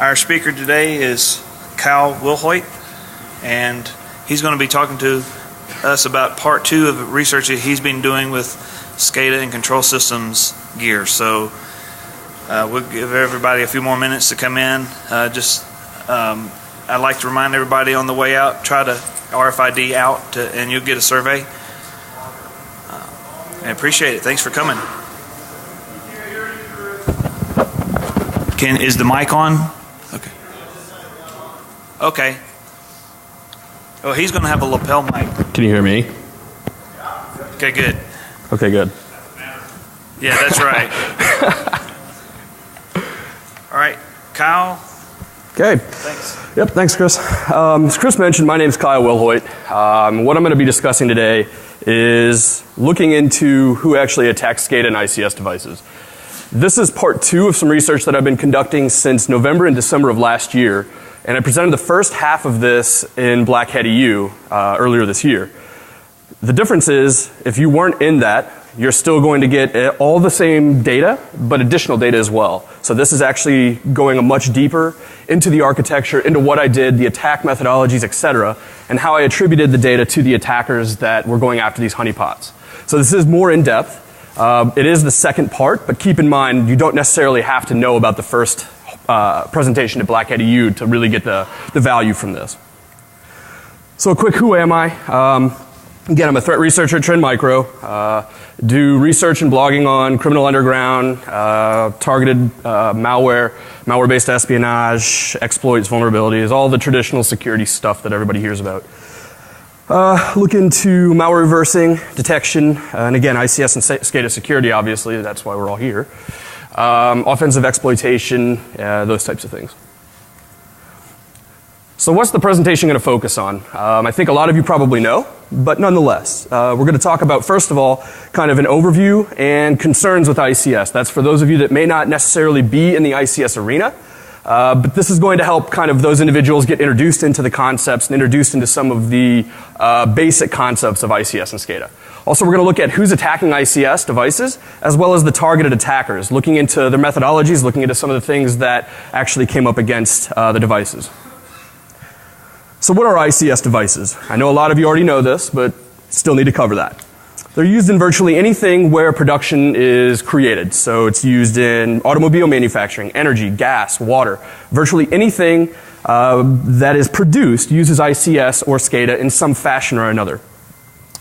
Our speaker today is Kyle Wilhoit, and he's going to be talking to us about part 2 of research that he's been doing with SCADA and control systems gear. So we'll give everybody a few more minutes to come in. I'd like to remind everybody on the way out, try to RFID out and you'll get a survey. I appreciate it. Thanks for coming. Is the mic on? Okay. Okay. Oh, he's going to have a lapel mic. Can you hear me? Okay, good. Okay, good. Yeah, that's right. All right, Kyle. Okay. Thanks. Yep, thanks, Chris. As Chris mentioned, my name is Kyle Wilhoit. What I'm going to be discussing today is looking into who actually attacks SCADA and ICS devices. This is part 2 of some research that I've been conducting since November and December of last year, and I presented the first half of this in Black Hat EU earlier this year. The difference is, if you weren't in that, you're still going to get all the same data, but additional data as well. So this is actually going much deeper into the architecture, into what I did, the attack methodologies, etc., and how I attributed the data to the attackers that were going after these honeypots. So this is more in depth. It is the second part, but keep in mind you don't necessarily have to know about the first presentation at Black Hat EU to really get the value from this. So a quick who am I? Again, I'm a threat researcher at Trend Micro. Do research and blogging on criminal underground, targeted malware-based espionage, exploits, vulnerabilities, all the traditional security stuff that everybody hears about. Look into malware reversing, detection, and again, ICS and SCADA security, obviously, that's why we're all here. Offensive exploitation, those types of things. So what's the presentation going to focus on? I think a lot of you probably know, but nonetheless, we're going to talk about, first of all, kind of an overview and concerns with ICS. That's for those of you that may not necessarily be in the ICS arena. But this is going to help kind of those individuals get introduced into the concepts and introduced into some of the basic concepts of ICS and SCADA. Also, we're going to look at who's attacking ICS devices, as well as the targeted attackers, looking into their methodologies, looking into some of the things that actually came up against the devices. So what are ICS devices? I know a lot of you already know this, but still need to cover that. They're used in virtually anything where production is created. So it's used in automobile manufacturing, energy, gas, water. Virtually anything that is produced uses ICS or SCADA in some fashion or another.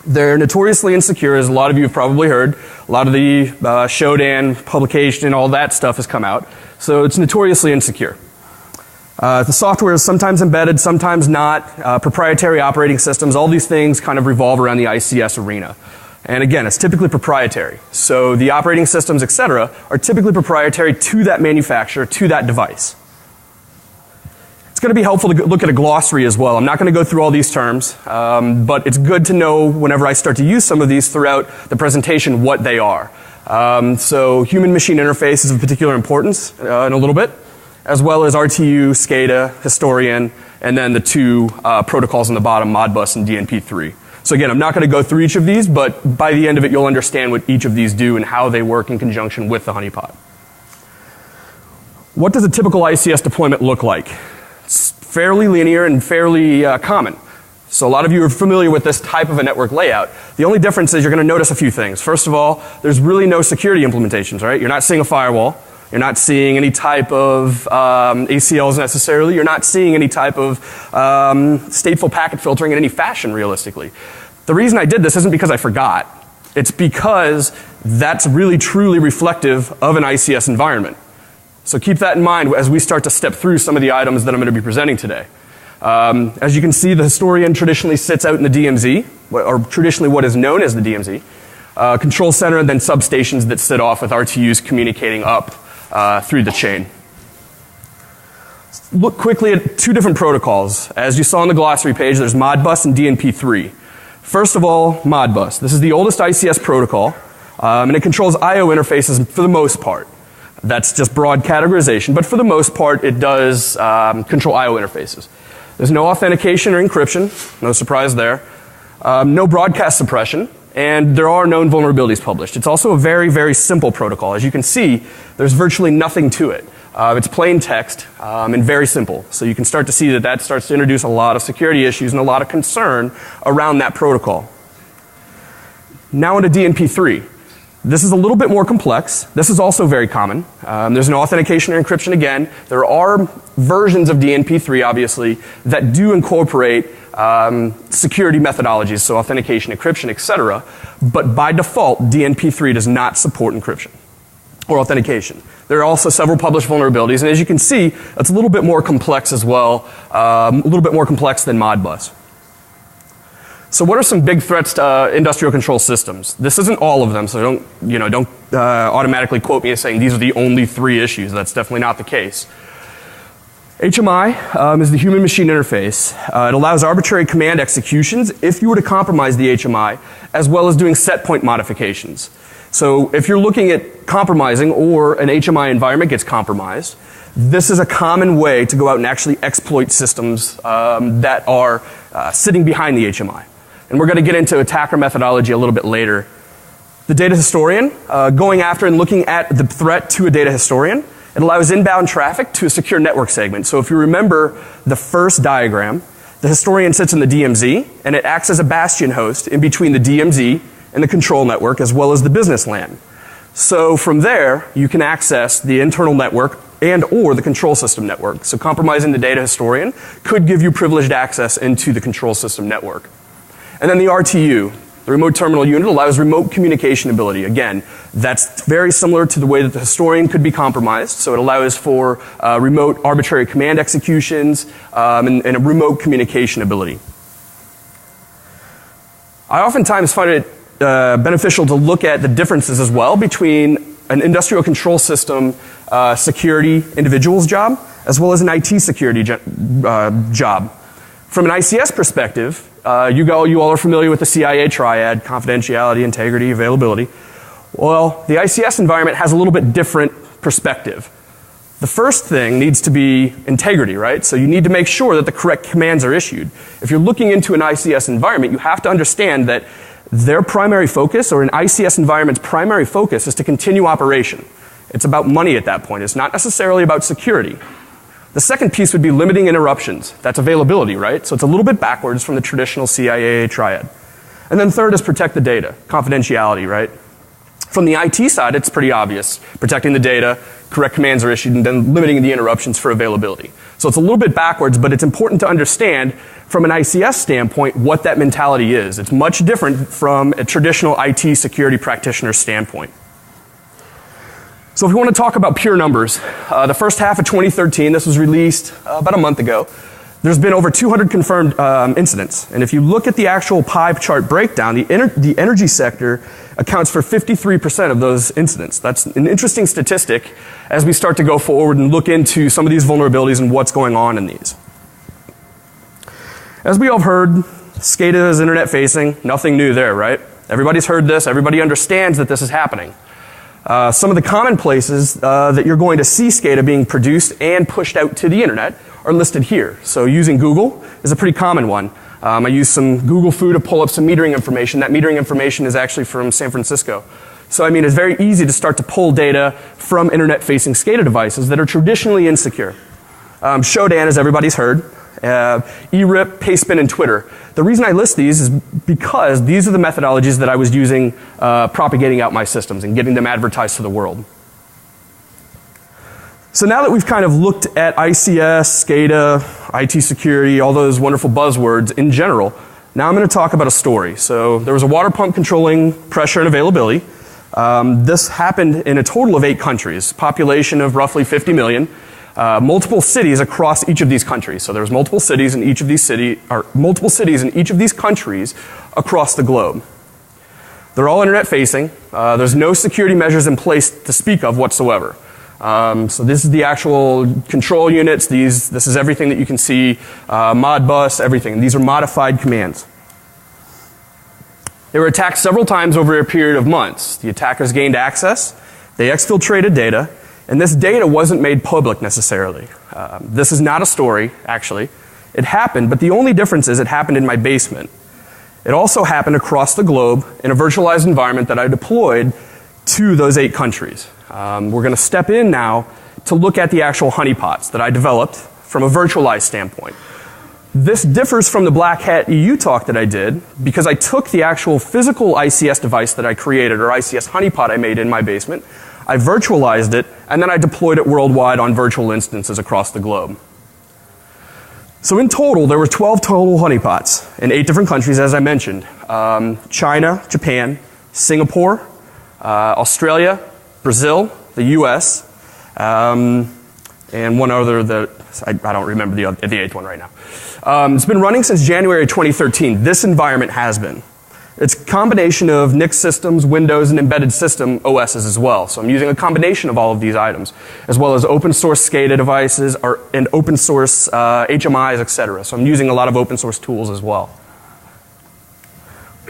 They're notoriously insecure, as a lot of you have probably heard. A lot of the Shodan publication and all that stuff has come out. So it's notoriously insecure. The software is sometimes embedded, sometimes not. Proprietary operating systems, all these things kind of revolve around the ICS arena. And again, it's typically proprietary. So the operating systems, etc., are typically proprietary to that manufacturer, to that device. It's going to be helpful to look at a glossary as well. I'm not going to go through all these terms, but it's good to know whenever I start to use some of these throughout the presentation what they are. So human-machine interface is of particular importance in a little bit, as well as RTU, SCADA, Historian, and then the 2 protocols on the bottom, Modbus and DNP3. So again, I'm not going to go through each of these, but by the end of it, you'll understand what each of these do and how they work in conjunction with the honeypot. What does a typical ICS deployment look like? It's fairly linear and fairly common. So a lot of you are familiar with this type of a network layout. The only difference is you're going to notice a few things. First of all, there's really no security implementations, right? You're not seeing a firewall. You're not seeing any type of ACLs necessarily. You're not seeing any type of stateful packet filtering in any fashion, realistically. The reason I did this isn't because I forgot. It's because that's really truly reflective of an ICS environment. So keep that in mind as we start to step through some of the items that I'm going to be presenting today. As you can see, the Historian traditionally sits out in the DMZ, or traditionally what is known as the DMZ. Control center and then substations that sit off with RTUs communicating up through the chain. Look quickly at 2 different protocols. As you saw on the glossary page, there's Modbus and DNP3. First of all, Modbus. This is the oldest ICS protocol, and it controls I/O interfaces for the most part. That's just broad categorization, but for the most part, it does control I/O interfaces. There's no authentication or encryption, no surprise there. No broadcast suppression, and there are known vulnerabilities published. It's also a very, very simple protocol. As you can see, there's virtually nothing to it. It's plain text and very simple. So you can start to see that that starts to introduce a lot of security issues and a lot of concern around that protocol. Now into DNP3. This is a little bit more complex. This is also very common. There's an authentication or encryption again. There are versions of DNP3, obviously, that do incorporate security methodologies, so authentication, encryption, etc. But by default, DNP3 does not support encryption or authentication. There are also several published vulnerabilities, and as you can see, it's a little bit more complex as well, a little bit more complex than Modbus. So what are some big threats to industrial control systems? This isn't all of them, so don't automatically quote me as saying these are the only 3 issues. That's definitely not the case. HMI is the human-machine interface. It allows arbitrary command executions if you were to compromise the HMI, as well as doing set point modifications. So if you're looking at compromising or an HMI environment gets compromised, this is a common way to go out and actually exploit systems that are sitting behind the HMI. And we're going to get into attacker methodology a little bit later. The data historian, going after and looking at the threat to a data historian, it allows inbound traffic to a secure network segment. So if you remember the first diagram, the historian sits in the DMZ, and it acts as a bastion host in between the DMZ and the control network, as well as the business LAN. So from there, you can access the internal network and or the control system network. So compromising the data historian could give you privileged access into the control system network. And then the RTU, the remote terminal unit, allows remote communication ability. Again, that's very similar to the way that the historian could be compromised. So it allows for remote arbitrary command executions and a remote communication ability. I oftentimes find it beneficial to look at the differences as well between an industrial control system security individual's job as well as an IT security job. From an ICS perspective, you all are familiar with the CIA triad: confidentiality, integrity, availability. Well, the ICS environment has a little bit different perspective. The first thing needs to be integrity, right? So you need to make sure that the correct commands are issued. If you're looking into an ICS environment, you have to understand that their primary focus, or an ICS environment's primary focus, is to continue operation. It's about money at that point. It's not necessarily about security. The second piece would be limiting interruptions. That's availability, right? So it's a little bit backwards from the traditional CIA triad. And then third is protect the data, confidentiality, right? From the IT side, it's pretty obvious. Protecting the data, correct commands are issued, and then limiting the interruptions for availability. So it's a little bit backwards, but it's important to understand from an ICS standpoint what that mentality is. It's much different from a traditional IT security practitioner standpoint. So if we want to talk about pure numbers, the first half of 2013, this was released about a month ago, there's been over 200 confirmed incidents. And if you look at the actual pie chart breakdown, the energy sector accounts for 53% of those incidents. That's an interesting statistic as we start to go forward and look into some of these vulnerabilities and what's going on in these. As we all have heard, SCADA is internet facing, nothing new there, right? Everybody's heard this, everybody understands that this is happening. Some of the common places that you're going to see SCADA being produced and pushed out to the internet are listed here. So using Google is a pretty common one. I used some Google Foo to pull up some metering information. That metering information is actually from San Francisco. So I mean, it's very easy to start to pull data from internet-facing SCADA devices that are traditionally insecure. Shodan, as everybody's heard, eRIP, Pastebin, and Twitter. The reason I list these is because these are the methodologies that I was using propagating out my systems and getting them advertised to the world. So now that we've kind of looked at ICS, SCADA, IT security, all those wonderful buzzwords in general, now I'm going to talk about a story. So there was a water pump controlling pressure and availability. This happened in a total of 8 countries, population of roughly 50 million. Multiple cities across each of these countries. So there's multiple cities in each of these countries across the globe. They're all internet facing. There's no security measures in place to speak of whatsoever. So this is the actual control units. This is everything that you can see, Modbus, everything. These are modified commands. They were attacked several times over a period of months. The attackers gained access. They exfiltrated data. And this data wasn't made public necessarily. This is not a story, actually. It happened, but the only difference is it happened in my basement. It also happened across the globe in a virtualized environment that I deployed to those 8 countries. We're going to step in now to look at the actual honeypots that I developed from a virtualized standpoint. This differs from the Black Hat EU talk that I did because I took the actual physical ICS device that I created, or ICS honeypot I made in my basement, I virtualized it, and then I deployed it worldwide on virtual instances across the globe. So in total, there were 12 total honeypots in 8 different countries, as I mentioned. China, Japan, Singapore, Australia, Brazil, the US, and one other that I don't remember the 8th one right now. It's been running since January 2013. This environment has been. It's a combination of NIC systems, Windows, and embedded system OSs as well. So I'm using a combination of all of these items, as well as open source SCADA devices and open source HMIs, etc. So I'm using a lot of open source tools as well.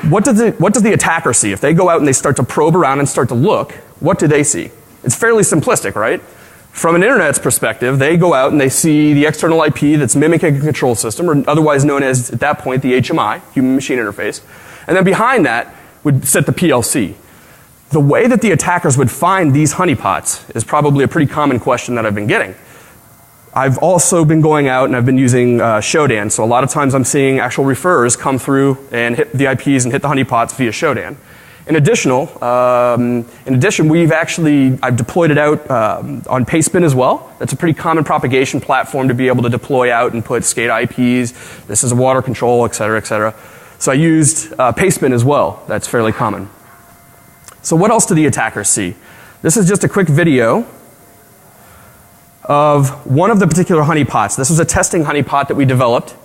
What does the attacker see? If they go out and they start to probe around and start to look, what do they see? It's fairly simplistic, right? From an internet's perspective, they go out and they see the external IP that's mimicking a control system, or otherwise known as, at that point, the HMI, human machine interface. And then behind that would sit the PLC. The way that the attackers would find these honeypots is probably a pretty common question that I've been getting. I've also been going out and I've been using Shodan, so a lot of times I'm seeing actual referrers come through and hit the IPs and hit the honeypots via Shodan. In addition, I've deployed it out on Pastebin as well. That's a pretty common propagation platform to be able to deploy out and put SCADA IPs. This is a water control, et cetera, et cetera. So I used Pastebin as well. That's fairly common. So what else do the attackers see? This is just a quick video of one of the particular honeypots. This was a testing honeypot that we developed.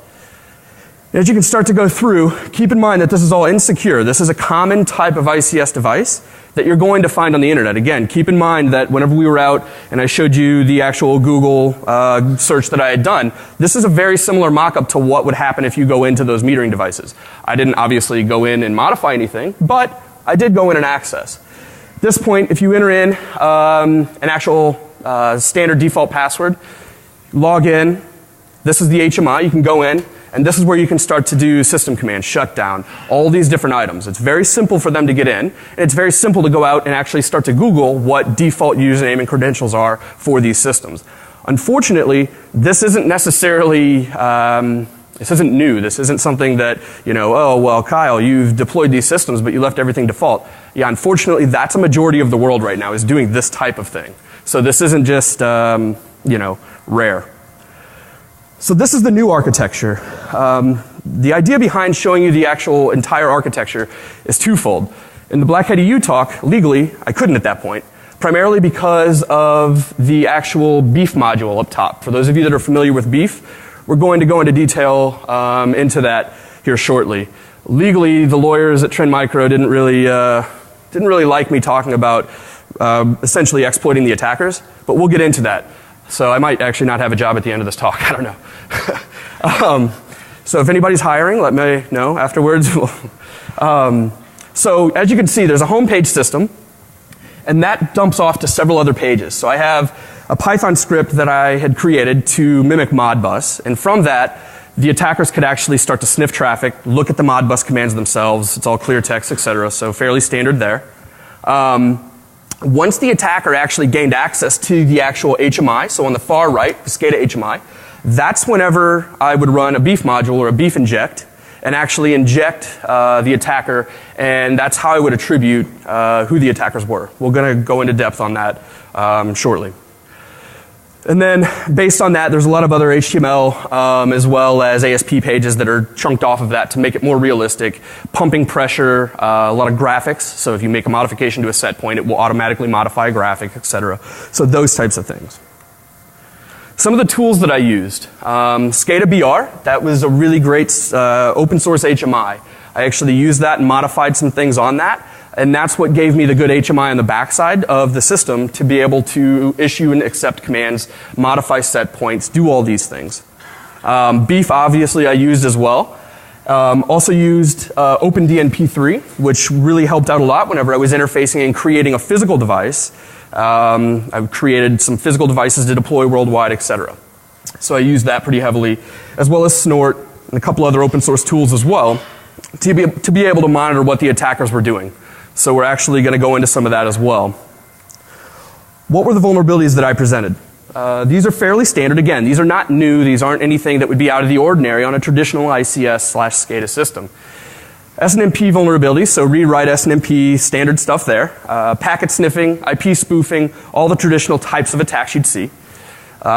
As you can start to go through, keep in mind that this is all insecure. This is a common type of ICS device that you're going to find on the internet. Again, keep in mind that whenever we were out and I showed you the actual Google search that I had done, this is a very similar mock-up to what would happen if you go into those metering devices. I didn't obviously go in and modify anything, but I did go in and access. At this point, if you enter in an actual standard default password, log in, this is the HMI, you can go in, and this is where you can start to do system commands, shutdown, all these different items. It's very simple for them to get in, and it's very simple to go out and actually start to Google what default username and credentials are for these systems. Unfortunately, this isn't necessarily, this isn't new. This isn't something that, oh, well, Kyle, you've deployed these systems, but you left everything default. Yeah, unfortunately, that's a majority of the world right now is doing this type of thing. So this isn't just, rare. So this is the new architecture. The idea behind showing you the actual entire architecture is twofold. In the Black Hat EU talk, legally, I couldn't at that point, primarily because of the actual beef module up top. For those of you that are familiar with beef, we're going to go into detail into that here shortly. Legally, the lawyers at Trend Micro didn't really like me talking about essentially exploiting the attackers, but we'll get into that. So I might actually not have a job at the end of this talk. I don't know. So if anybody's hiring, let me know afterwards. So as you can see, there's a homepage system, and that dumps off to several other pages. So I have a Python script that I had created to mimic Modbus, and from that, the attackers could actually start to sniff traffic, look at the Modbus commands themselves. It's all clear text, etc. So fairly standard there. Once the attacker actually gained access to the actual HMI, so on the far right, the SCADA HMI, that's whenever I would run a beef module or a beef inject and actually inject the attacker, and that's how I would attribute who the attackers were. We're going to go into depth on that shortly. And then based on that, there's a lot of other HTML as well as ASP pages that are chunked off of that to make it more realistic. Pumping pressure, a lot of graphics. So if you make a modification to a set point, it will automatically modify a graphic, etc. So those types of things. Some of the tools that I used. SCADA BR, that was a really great open source HMI. I actually used that and modified some things on that. And that's what gave me the good HMI on the backside of the system to be able to issue and accept commands, modify set points, do all these things. Beef, obviously, I used as well. Also used OpenDNP3, which really helped out a lot whenever I was interfacing and creating a physical device. I've created some physical devices to deploy worldwide, etc. So I used that pretty heavily, as well as Snort and a couple other open source tools as well to be able to monitor what the attackers were doing. So we're actually going to go into some of that as well. What were the vulnerabilities that I presented? These are fairly standard. Again, these are not new. These aren't anything that would be out of the ordinary on a traditional ICS/SCADA system. SNMP vulnerabilities, so read-write SNMP, standard stuff there. Packet sniffing, IP spoofing, all the traditional types of attacks you'd see.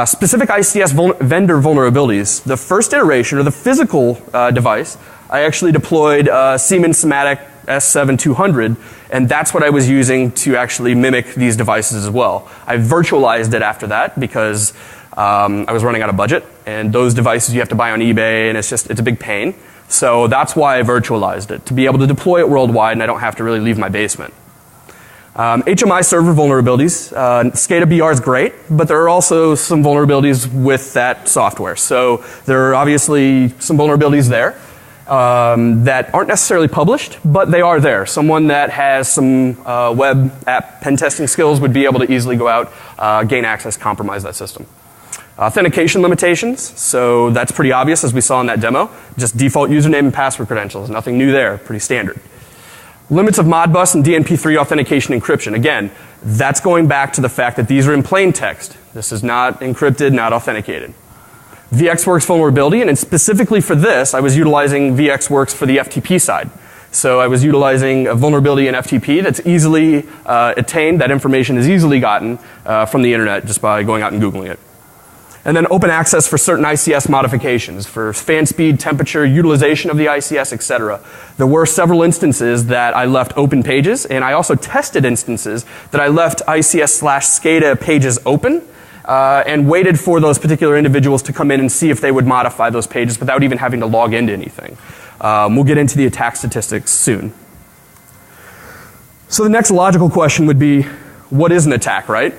Specific ICS vendor vulnerabilities. The first iteration, or the physical device, I actually deployed Siemens Simatic S7200, and that's what I was using to actually mimic these devices as well. I virtualized it after that because I was running out of budget, and those devices you have to buy on eBay, and it's a big pain. So that's why I virtualized it, to be able to deploy it worldwide, and I don't have to really leave my basement. HMI server vulnerabilities. SCADA BR is great, but there are also some vulnerabilities with that software. So there are obviously some vulnerabilities there that aren't necessarily published, but they are there. Someone that has some web app pen testing skills would be able to easily go out, gain access, compromise that system. Authentication limitations, so that's pretty obvious as we saw in that demo. Just default username and password credentials, nothing new there, pretty standard. Limits of Modbus and DNP3 authentication encryption. Again, that's going back to the fact that these are in plain text. This is not encrypted, not authenticated. VxWorks vulnerability, and specifically for this, I was utilizing VxWorks for the FTP side. So I was utilizing a vulnerability in FTP that's easily attained. That information is easily gotten from the internet just by going out and Googling it. And then open access for certain ICS modifications, for fan speed, temperature, utilization of the ICS, etc. There were several instances that I left open pages, and I also tested instances that I left ICS/SCADA pages open and waited for those particular individuals to come in and see if they would modify those pages without even having to log into anything. We'll get into the attack statistics soon. So the next logical question would be, what is an attack, right?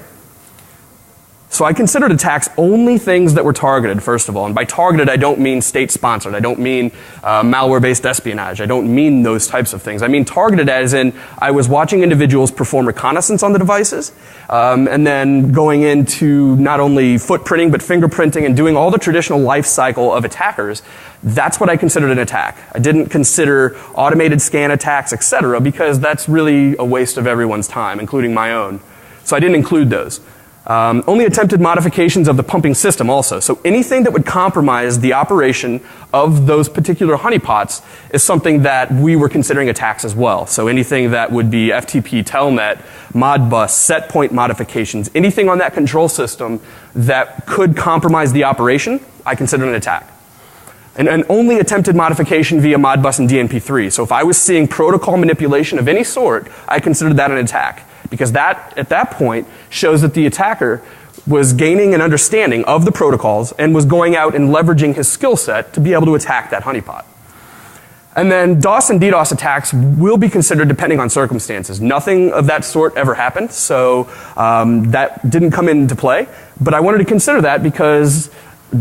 So I considered attacks only things that were targeted, first of all. And by targeted, I don't mean state-sponsored. I don't mean malware-based espionage. I don't mean those types of things. I mean targeted as in I was watching individuals perform reconnaissance on the devices and then going into not only footprinting but fingerprinting and doing all the traditional life cycle of attackers. That's what I considered an attack. I didn't consider automated scan attacks, etc., because that's really a waste of everyone's time, including my own. So I didn't include those. Only attempted modifications of the pumping system also. So anything that would compromise the operation of those particular honeypots is something that we were considering attacks as well. So anything that would be FTP, Telnet, Modbus, set point modifications, anything on that control system that could compromise the operation, I consider an attack. And only attempted modification via Modbus and DNP3. So if I was seeing protocol manipulation of any sort, I considered that an attack. Because that, at that point, shows that the attacker was gaining an understanding of the protocols and was going out and leveraging his skill set to be able to attack that honeypot. And then DOS and DDoS attacks will be considered depending on circumstances. Nothing of that sort ever happened, so that didn't come into play. But I wanted to consider that because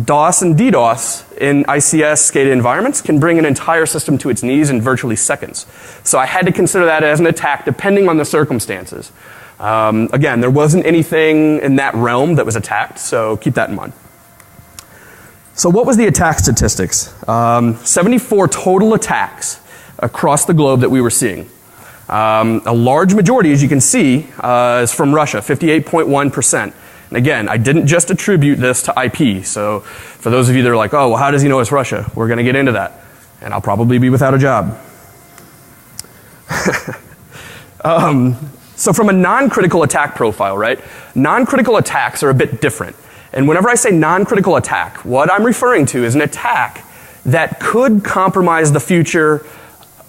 DOS and DDoS in ICS SCADA environments can bring an entire system to its knees in virtually seconds. So I had to consider that as an attack depending on the circumstances. Again, there wasn't anything in that realm that was attacked, so keep that in mind. So what was the attack statistics? 74 total attacks across the globe that we were seeing. A large majority, as you can see, is from Russia, 58.1%. And again, I didn't just attribute this to IP. So for those of you that are like, oh, well, how does he know it's Russia? We're going to get into that. And I'll probably be without a job. So from a non-critical attack profile, right? Non-critical attacks are a bit different. And whenever I say non-critical attack, what I'm referring to is an attack that could compromise the future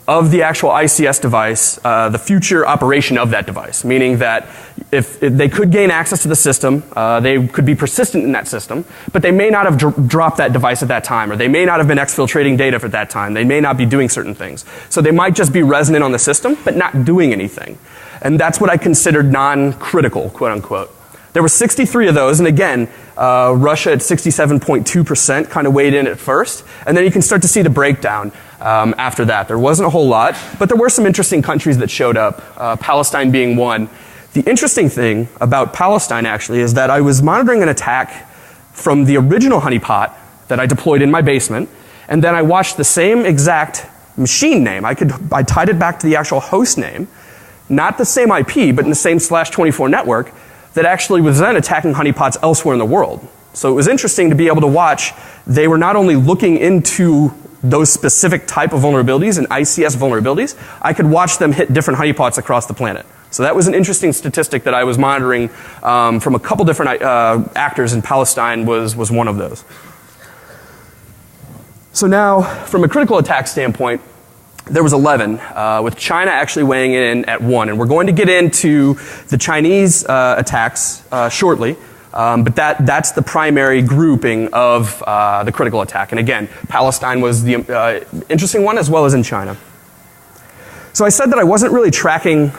of the actual ICS device, the future operation of that device, meaning that if they could gain access to the system, they could be persistent in that system, but they may not have dropped that device at that time, or they may not have been exfiltrating data for that time. They may not be doing certain things. So they might just be resonant on the system, but not doing anything. And that's what I considered non-critical, quote unquote. There were 63 of those, and again, Russia at 67.2% kind of weighed in at first, and then you can start to see the breakdown after that. There wasn't a whole lot, but there were some interesting countries that showed up, Palestine being one. The interesting thing about Palestine actually is that I was monitoring an attack from the original honeypot that I deployed in my basement, and then I watched the same exact machine name. I tied it back to the actual host name, not the same IP, but in the same /24 network, that actually was then attacking honeypots elsewhere in the world. So it was interesting to be able to watch. They were not only looking into those specific type of vulnerabilities and ICS vulnerabilities, I could watch them hit different honeypots across the planet. So that was an interesting statistic that I was monitoring from a couple different actors, and Palestine was one of those. So now, from a critical attack standpoint, there was 11, with China actually weighing in at 1. And we're going to get into the Chinese attacks shortly, but that's the primary grouping of the critical attack. And again, Palestine was the interesting one, as well as in China. So I said that I wasn't really tracking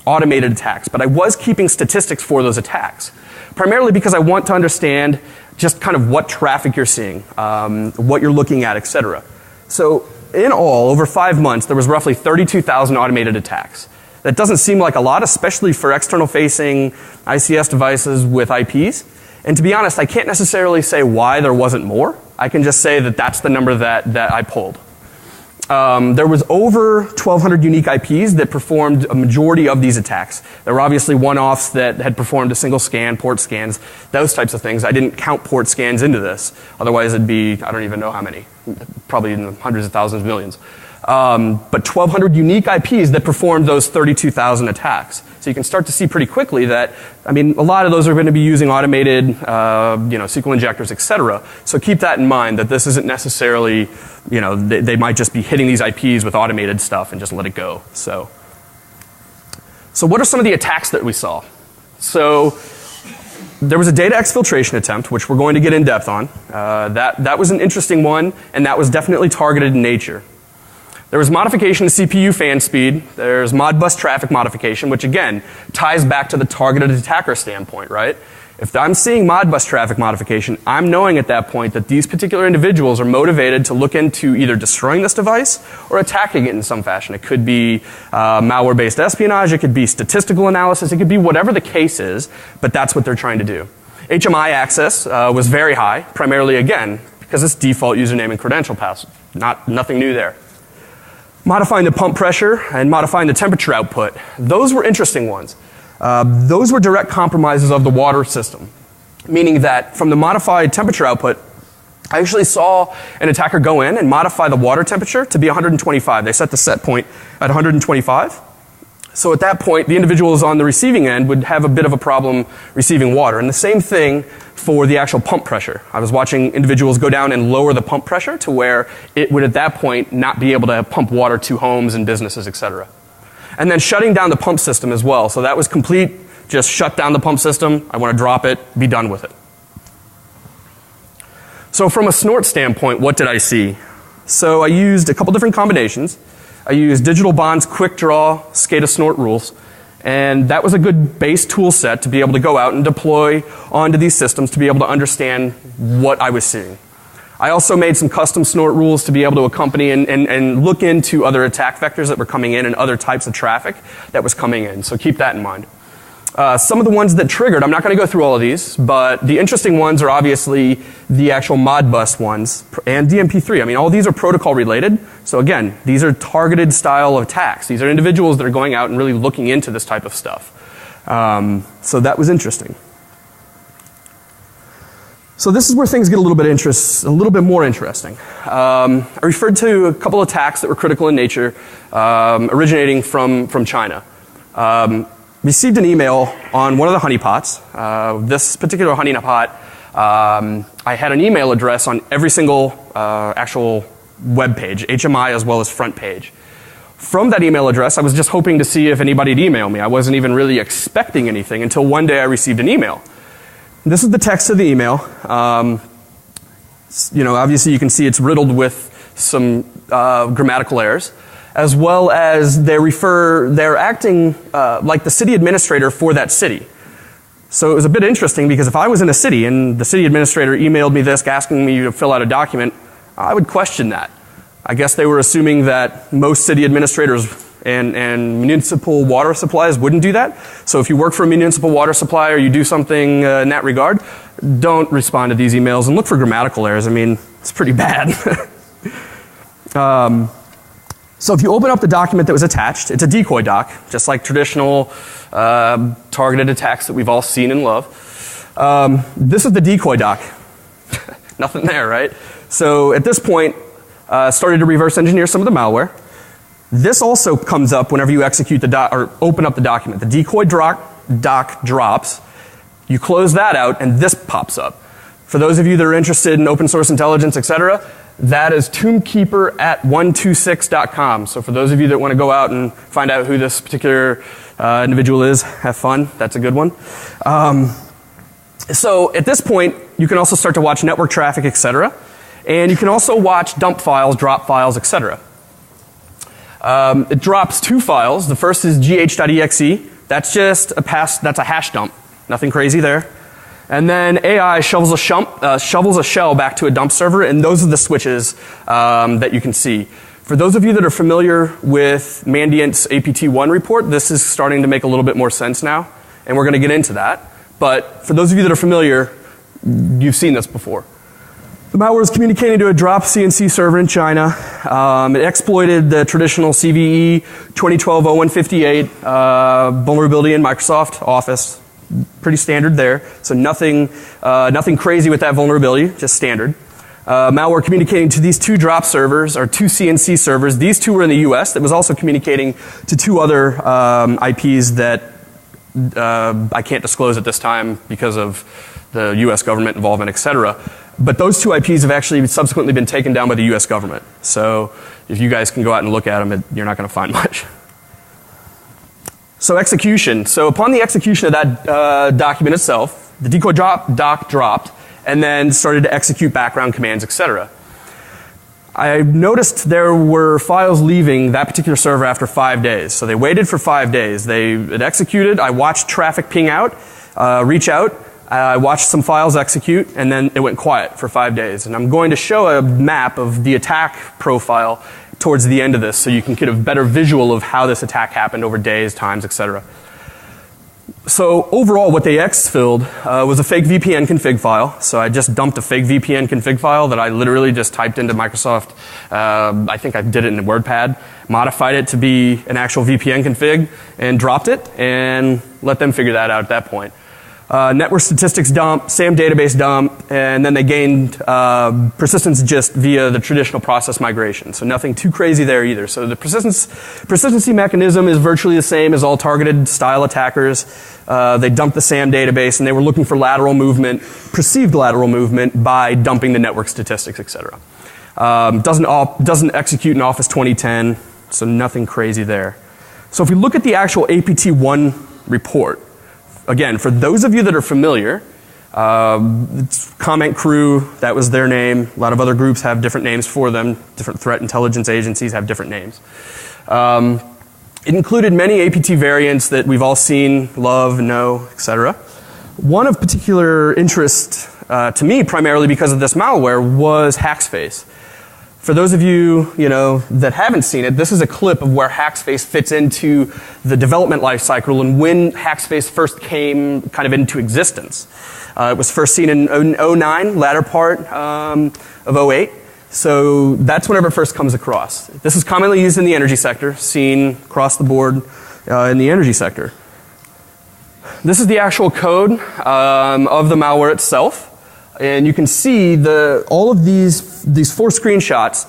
automated attacks, but I was keeping statistics for those attacks, primarily because I want to understand just kind of what traffic you're seeing, what you're looking at, etc. So in all, over 5 months, there was roughly 32,000 automated attacks. That doesn't seem like a lot, especially for external-facing ICS devices with IPs. And to be honest, I can't necessarily say why there wasn't more. I can just say that that's the number that I pulled. There was over 1,200 unique IPs that performed a majority of these attacks. There were obviously one-offs that had performed a single scan, port scans, those types of things. I didn't count port scans into this. Otherwise, it'd be, I don't even know how many. Probably in the hundreds of thousands, millions. But 1,200 unique IPs that performed those 32,000 attacks. So you can start to see pretty quickly that, I mean, a lot of those are going to be using automated, SQL injectors, etc. So keep that in mind, that this isn't necessarily, they might just be hitting these IPs with automated stuff and just let it go. So what are some of the attacks that we saw? So there was a data exfiltration attempt, which we're going to get in depth on. That was an interesting one, and that was definitely targeted in nature. There was modification to CPU fan speed. There's Modbus traffic modification, which again ties back to the targeted attacker standpoint, right? If I'm seeing Modbus traffic modification, I'm knowing at that point that these particular individuals are motivated to look into either destroying this device or attacking it in some fashion. It could be malware-based espionage, it could be statistical analysis, it could be whatever the case is, but that's what they're trying to do. HMI access was very high, primarily again, because it's default username and credential password. Nothing new there. Modifying the pump pressure and modifying the temperature output. Those were interesting ones. Those were direct compromises of the water system, meaning that from the modified temperature output, I actually saw an attacker go in and modify the water temperature to be 125. They set the set point at 125. So at that point, the individuals on the receiving end would have a bit of a problem receiving water. And the same thing for the actual pump pressure. I was watching individuals go down and lower the pump pressure to where it would at that point not be able to pump water to homes and businesses, etc. And then shutting down the pump system as well. So that was complete, just shut down the pump system. I want to drop it, be done with it. So from a snort standpoint, what did I see? So I used a couple different combinations. I used Digital Bond's quick draw SCADA snort rules, and that was a good base tool set to be able to go out and deploy onto these systems to be able to understand what I was seeing. I also made some custom snort rules to be able to accompany and look into other attack vectors that were coming in and other types of traffic that was coming in, so keep that in mind. Some of the ones that triggered, I'm not going to go through all of these, but the interesting ones are obviously the actual Modbus ones and DMP3. I mean, all these are protocol related. So again, these are targeted style of attacks. These are individuals that are going out and really looking into this type of stuff. So that was interesting. So this is where things get a little bit more interesting. I referred to a couple of attacks that were critical in nature, originating from China. Received an email on one of the honeypots. This particular honeypot, I had an email address on every single actual web page, HMI as well as front page. From that email address, I was just hoping to see if anybody'd email me. I wasn't even really expecting anything until one day I received an email. This is the text of the email. Obviously you can see it's riddled with some grammatical errors, as well as they're acting like the city administrator for that city. So it was a bit interesting because if I was in a city and the city administrator emailed me this asking me to fill out a document, I would question that. I guess they were assuming that most city administrators and municipal water supplies wouldn't do that. So if you work for a municipal water supply or you do something in that regard, don't respond to these emails and look for grammatical errors. I mean, it's pretty bad. So if you open up the document that was attached, it's a decoy doc, just like traditional targeted attacks that we've all seen and love. This is the decoy doc. Nothing there, right? So at this point, started to reverse engineer some of the malware. This also comes up whenever you execute the or open up the document. The decoy doc drops. You close that out, and this pops up. For those of you that are interested in open source intelligence, etc., that is tombkeeper at 126.com. So for those of you that want to go out and find out who this particular individual is, have fun. That's a good one. So at this point, you can also start to watch network traffic, etc. And you can also watch dump files, drop files, etc. It drops 2 files. The first is gh.exe. That's just that's a hash dump. Nothing crazy there. And then AI shovels a shell back to a dump server, and those are the switches that you can see. For those of you that are familiar with Mandiant's APT1 report, this is starting to make a little bit more sense now, and we're going to get into that. But for those of you that are familiar, you've seen this before. The malware is communicating to a drop CNC server in China. It exploited the traditional CVE 2012-0158 vulnerability in Microsoft Office. Pretty standard there. So nothing crazy with that vulnerability, just standard. Malware communicating to these 2 drop servers, or 2 CNC servers. These 2 were in the US. That was also communicating to 2 other IPs that I can't disclose at this time because of the US government involvement, etc. But those 2 IPs have actually subsequently been taken down by the US government. So if you guys can go out and look at them, you're not going to find much. So execution. So upon the execution of that document itself, the decoy doc dropped and then started to execute background commands, etc. I noticed there were files leaving that particular server after 5 days. So they waited for 5 days. It executed. I watched traffic ping out, reach out. I watched some files execute, and then it went quiet for 5 days. And I'm going to show a map of the attack profile towards the end of this so you can get a better visual of how this attack happened over days, times, etc. So overall what they exfilled was a fake VPN config file. So I just dumped a fake VPN config file that I literally just typed into Microsoft. I think I did it in WordPad, modified it to be an actual VPN config, and dropped it and let them figure that out at that point. Network statistics dump, SAM database dump, and then they gained persistence just via the traditional process migration. So nothing too crazy there either. So the persistency mechanism is virtually the same as all targeted style attackers. They dumped the SAM database, and they were looking for lateral movement, perceived lateral movement, by dumping the network statistics, etc. Doesn't execute in Office 2010, so nothing crazy there. So if we look at the actual APT1 report, again, for those of you that are familiar, it's Comment Crew, that was their name. A lot of other groups have different names for them. Different threat intelligence agencies have different names. It included many APT variants that we've all seen, love, know, etc. One of particular interest to me, primarily because of this malware, was Hackspace. For those of you, that haven't seen it, this is a clip of where Hackspace fits into the development life cycle and when Hackspace first came kind of into existence. It was first seen in 09, latter part of 08. So that's whenever it first comes across. This is commonly used in the energy sector, seen across the board in the energy sector. This is the actual code of the malware itself. And you can see all of these 4 screenshots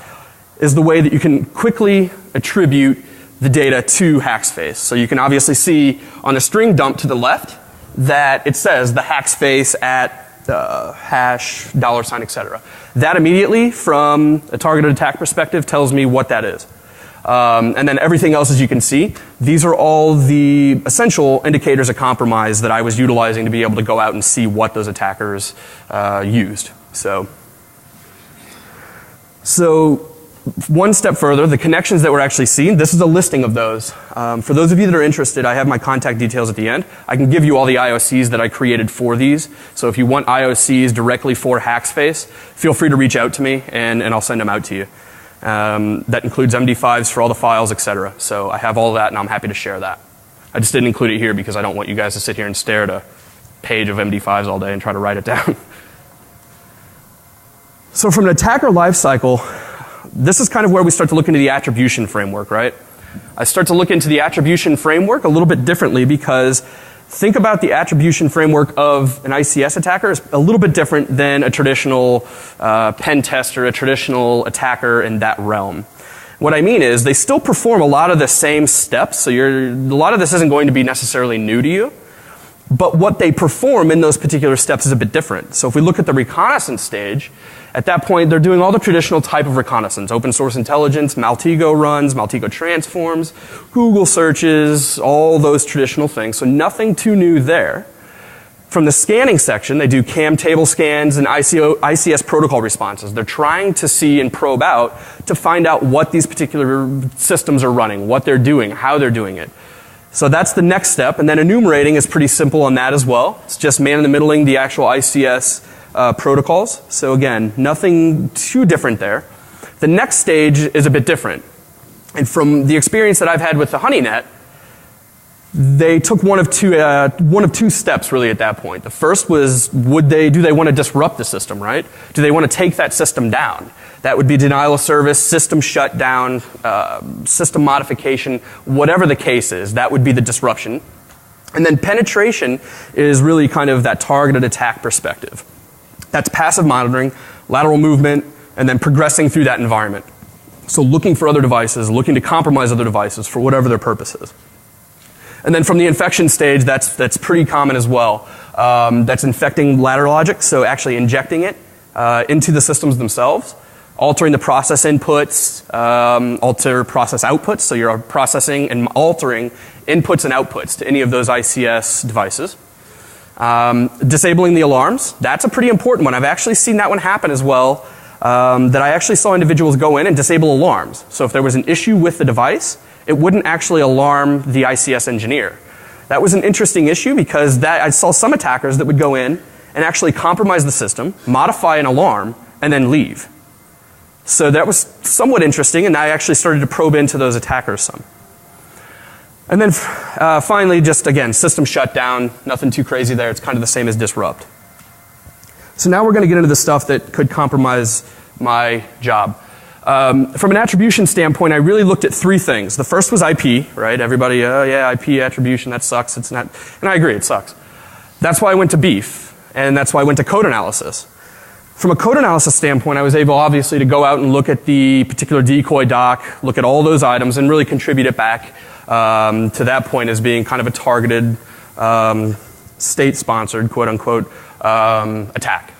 is the way that you can quickly attribute the data to Hackspace. So you can obviously see on the string dump to the left that it says the Hackspace at hash, $, etc. That immediately, from a targeted attack perspective, tells me what that is. And then everything else, as you can see, these are all the essential indicators of compromise that I was utilizing to be able to go out and see what those attackers used. So one step further, the connections that were actually seen, this is a listing of those. For those of you that are interested, I have my contact details at the end. I can give you all the IOCs that I created for these. So if you want IOCs directly for Hackspace, feel free to reach out to me and I'll send them out to you. That includes MD5s for all the files, etc. So I have all that, and I'm happy to share that. I just didn't include it here because I don't want you guys to sit here and stare at a page of MD5s all day and try to write it down. So from an attacker lifecycle, this is kind of where we start to look into the attribution framework, right? I start to look into the attribution framework a little bit differently because think about the attribution framework of an ICS attacker is a little bit different than a traditional pen tester, a traditional attacker in that realm. What I mean is they still perform a lot of the same steps, so a lot of this isn't going to be necessarily new to you, but what they perform in those particular steps is a bit different. So if we look at the reconnaissance stage, at that point they're doing all the traditional type of reconnaissance, open source intelligence, Maltego runs, Maltego transforms, Google searches, all those traditional things, so nothing too new there. From the scanning section, they do CAM table scans and ICS protocol responses. They're trying to see and probe out to find out what these particular systems are running, what they're doing, how they're doing it. So that's the next step, and then enumerating is pretty simple on that as well. It's just man-in-the-middling the actual ICS protocols. So again, nothing too different there. The next stage is a bit different. And from the experience that I've had with the HoneyNet, they took one of two steps really at that point. The first was, do they want to disrupt the system, right? Do they want to take that system down? That would be denial of service, system shutdown, system modification, whatever the case is, that would be the disruption. And then penetration is really kind of that targeted attack perspective. That's passive monitoring, lateral movement, and then progressing through that environment. So looking for other devices, looking to compromise other devices for whatever their purpose is. And then from the infection stage, that's pretty common as well. That's infecting ladder logic, so actually injecting it into the systems themselves, altering the process inputs, alter process outputs, so you're processing and altering inputs and outputs to any of those ICS devices. Disabling the alarms, that's a pretty important one. I've actually seen that one happen as well, that I actually saw individuals go in and disable alarms. So if there was an issue with the device, it wouldn't actually alarm the ICS engineer. That was an interesting issue because I saw some attackers that would go in and actually compromise the system, modify an alarm, and then leave. So that was somewhat interesting, and I actually started to probe into those attackers some. And then finally, just again, system shutdown, nothing too crazy there. It's kind of the same as disrupt. So now we're going to get into the stuff that could compromise my job. From an attribution standpoint, I really looked at three things. The first was IP, right? Everybody, oh yeah, IP attribution, that sucks. It's not, and I agree, it sucks. That's why I went to beef, and that's why I went to code analysis. From a code analysis standpoint, I was able, obviously, to go out and look at the particular decoy doc, look at all those items, and really contribute it back to that point as being kind of a targeted, state-sponsored, quote-unquote, attack.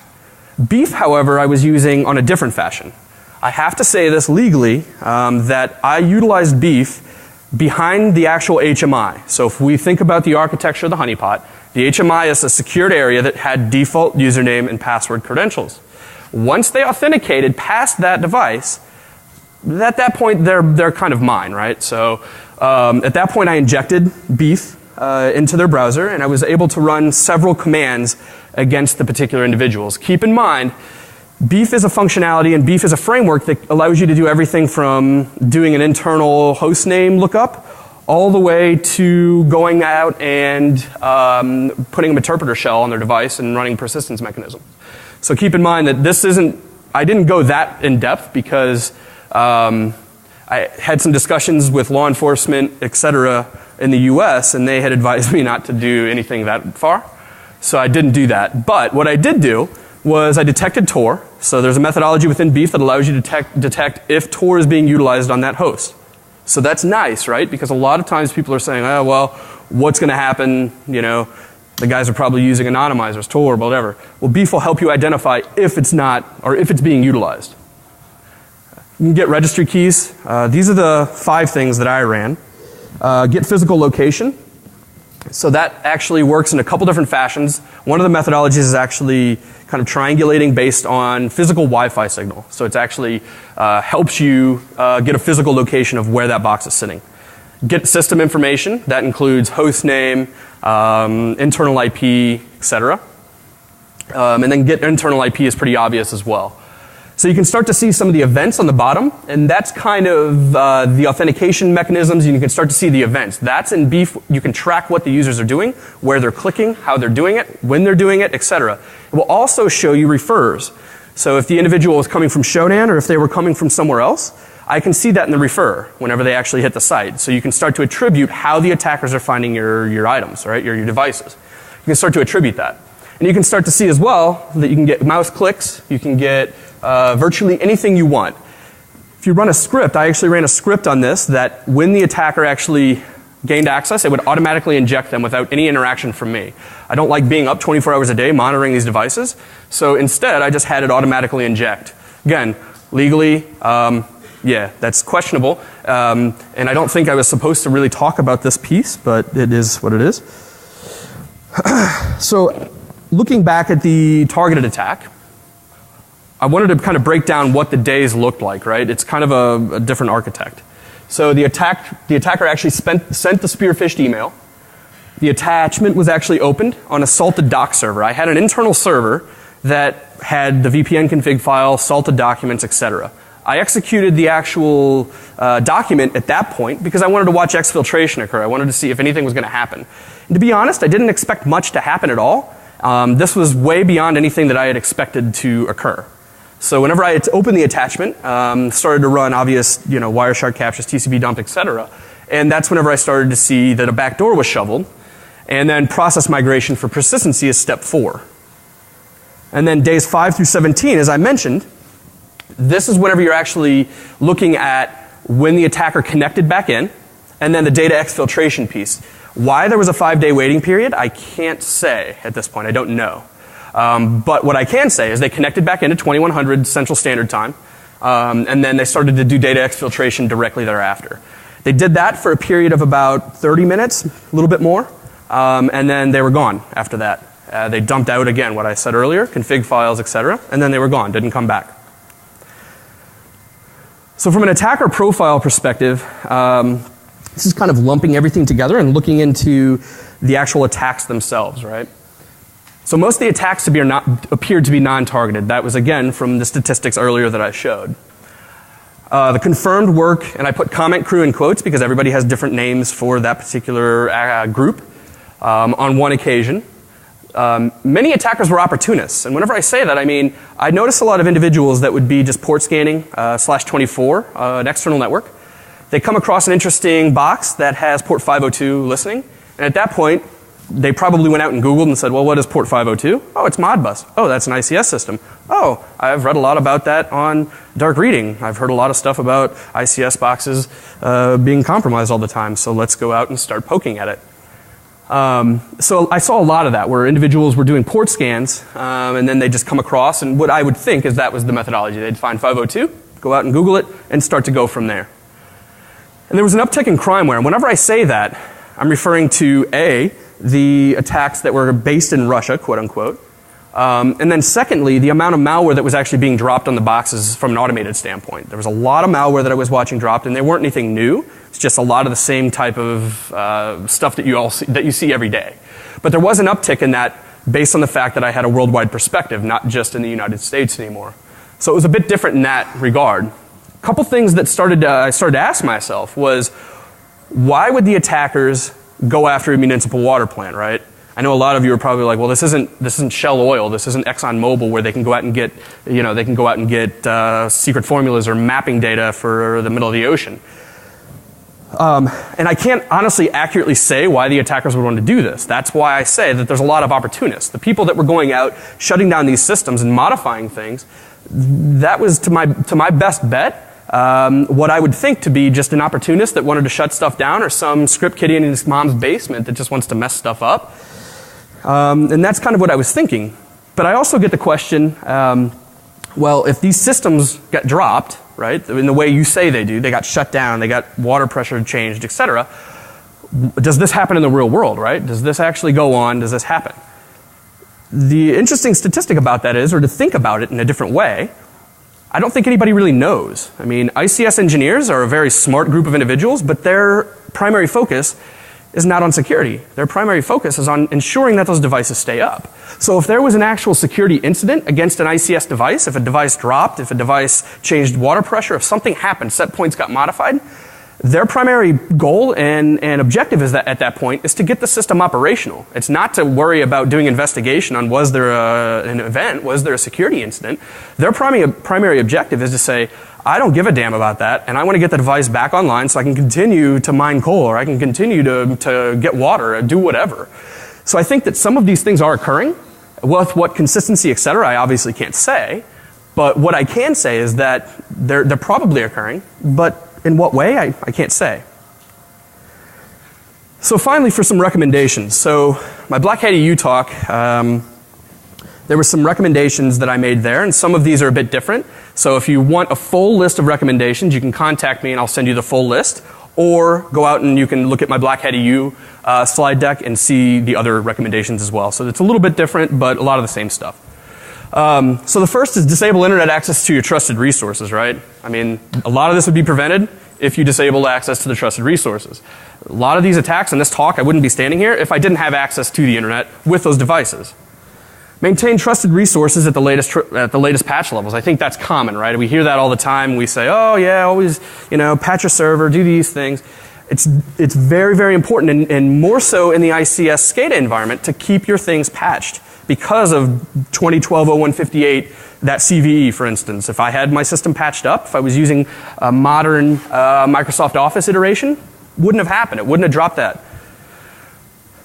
Beef, however, I was using on a different fashion. I have to say this legally, that I utilized beef behind the actual HMI. So if we think about the architecture of the honeypot, the HMI is a secured area that had default username and password credentials. Once they authenticated past that device, at that point they're kind of mine, right? So at that point I injected beef into their browser, and I was able to run several commands against the particular individuals. Keep in mind, beef is a functionality and beef is a framework that allows you to do everything from doing an internal host name lookup all the way to going out and putting an interpreter shell on their device and running persistence mechanisms. So keep in mind that this isn't, I didn't go that in depth because I had some discussions with law enforcement, etc. in the US, and they had advised me not to do anything that far. So I didn't do that. But what I did do was I detected Tor. So there's a methodology within beef that allows you to detect if Tor is being utilized on that host. So that's nice, right? Because a lot of times people are saying, oh, well, what's going to happen? You know, the guys are probably using anonymizers, Tor, whatever. Well, beef will help you identify if it's not, or if it's being utilized. You can get registry keys. These are the 5 things that I ran. Get physical location. So that actually works in a couple different fashions. One of the methodologies is actually kind of triangulating based on physical Wi-Fi signal. So it actually helps you get a physical location of where that box is sitting. Get system information. That includes host name, internal IP, etc. And then get internal IP is pretty obvious as well. So you can start to see some of the events on the bottom, and that's kind of the authentication mechanisms, and you can start to see the events. That's in beef. You can track what the users are doing, where they're clicking, how they're doing it, when they're doing it, etc. It will also show you refers. So if the individual was coming from Shodan or if they were coming from somewhere else, I can see that in the refer whenever they actually hit the site. So you can start to attribute how the attackers are finding your items, right, your devices. You can start to attribute that. And you can start to see as well that you can get mouse clicks, you can get virtually anything you want. If you run a script, I actually ran a script on this that when the attacker actually gained access, it would automatically inject them without any interaction from me. I don't like being up 24 hours a day monitoring these devices, so instead I just had it automatically inject. Again, legally, yeah, that's questionable, and I don't think I was supposed to really talk about this piece, but it is what it is. So, looking back at the targeted attack, I wanted to kind of break down what the days looked like, right? It's kind of a different architect. So the attacker actually sent the spearphished email. The attachment was actually opened on a salted doc server. I had an internal server that had the VPN config file, salted documents, etc. I executed the actual document at that point because I wanted to watch exfiltration occur. I wanted to see if anything was going to happen. And to be honest, I didn't expect much to happen at all. This was way beyond anything that I had expected to occur. So whenever I had opened the attachment, started to run obvious, Wireshark captures, TCP dump, etc. And that's whenever I started to see that a backdoor was shoveled. And then process migration for persistency is step 4. And then days 5 through 17, as I mentioned, this is whenever you're actually looking at when the attacker connected back in, and then the data exfiltration piece. Why there was a 5-day waiting period, I can't say at this point. I don't know. But what I can say is they connected back into 2100 Central Standard Time, and then they started to do data exfiltration directly thereafter. They did that for a period of about 30 minutes, a little bit more, and then they were gone after that. They dumped out again what I said earlier, config files, etc., and then they were gone, didn't come back. So from an attacker profile perspective, this is kind of lumping everything together and looking into the actual attacks themselves, right? So most of the attacks appeared to be non-targeted. That was, again, from the statistics earlier that I showed. The confirmed work, and I put comment crew in quotes because everybody has different names for that particular group, on one occasion. Many attackers were opportunists, and whenever I say that, I mean, I noticed a lot of individuals that would be just port scanning /24, an external network. They come across an interesting box that has port 502 listening, and at that point, they probably went out and Googled and said, well, what is port 502? Oh, it's Modbus. Oh, that's an ICS system. Oh, I've read a lot about that on Dark Reading. I've heard a lot of stuff about ICS boxes being compromised all the time, so let's go out and start poking at it. So I saw a lot of that where individuals were doing port scans and then they just come across, and what I would think is that was the methodology. They'd find 502, go out and Google it, and start to go from there. And there was an uptick in crimeware, and whenever I say that, I'm referring to A, the attacks that were based in Russia, quote unquote, and then secondly, the amount of malware that was actually being dropped on the boxes from an automated standpoint. There was a lot of malware that I was watching dropped, and they weren't anything new. It's just a lot of the same type of stuff that you see every day. But there was an uptick in that based on the fact that I had a worldwide perspective, not just in the United States anymore. So it was a bit different in that regard. A couple things that I started to ask myself was, why would the attackers go after a municipal water plant, right? I know a lot of you are probably like, well, this isn't Shell Oil, this isn't ExxonMobil where they can go out and get, secret formulas or mapping data for the middle of the ocean. And I can't honestly accurately say why the attackers would want to do this. That's why I say that there's a lot of opportunists. The people that were going out, shutting down these systems and modifying things, that was to my best bet, what I would think to be just an opportunist that wanted to shut stuff down, or some script kiddie in his mom's basement that just wants to mess stuff up. And that's kind of what I was thinking. But I also get the question, well, if these systems get dropped, right, in the way you say they do, they got shut down, they got water pressure changed, etc., does this happen in the real world, right? Does this actually go on? Does this happen? The interesting statistic about that is, or to think about it in a different way, I don't think anybody really knows. I mean, ICS engineers are a very smart group of individuals, but their primary focus is not on security. Their primary focus is on ensuring that those devices stay up. So if there was an actual security incident against an ICS device, if a device dropped, if a device changed water pressure, if something happened, set points got modified, Their primary goal and objective is that at that point is to get the system operational. It's not to worry about doing investigation on was there an event, was there a security incident. Their primary objective is to say, I don't give a damn about that, and I want to get the device back online so I can continue to mine coal, or I can continue to get water, or do whatever. So I think that some of these things are occurring. With what consistency, et cetera, I obviously can't say. But what I can say is that they're probably occurring, but in what way, I can't say. So finally, for some recommendations. So my Black Hat EU talk, there were some recommendations that I made there, and some of these are a bit different. So if you want a full list of recommendations, you can contact me and I'll send you the full list. Or go out and you can look at my Black Hat EU slide deck and see the other recommendations as well. So it's a little bit different, but a lot of the same stuff. So the first is disable internet access to your trusted resources, right? I mean, a lot of this would be prevented if you disabled access to the trusted resources. A lot of these attacks in this talk, I wouldn't be standing here if I didn't have access to the internet with those devices. Maintain trusted resources at the latest patch levels. I think that's common, right? We hear that all the time. We say, oh yeah, always, patch your server, do these things. It's very, very important, and more so in the ICS SCADA environment, to keep your things patched. Because of 2012-0158, that CVE, for instance, if I had my system patched up, if I was using a modern Microsoft Office iteration, wouldn't have happened. It wouldn't have dropped that.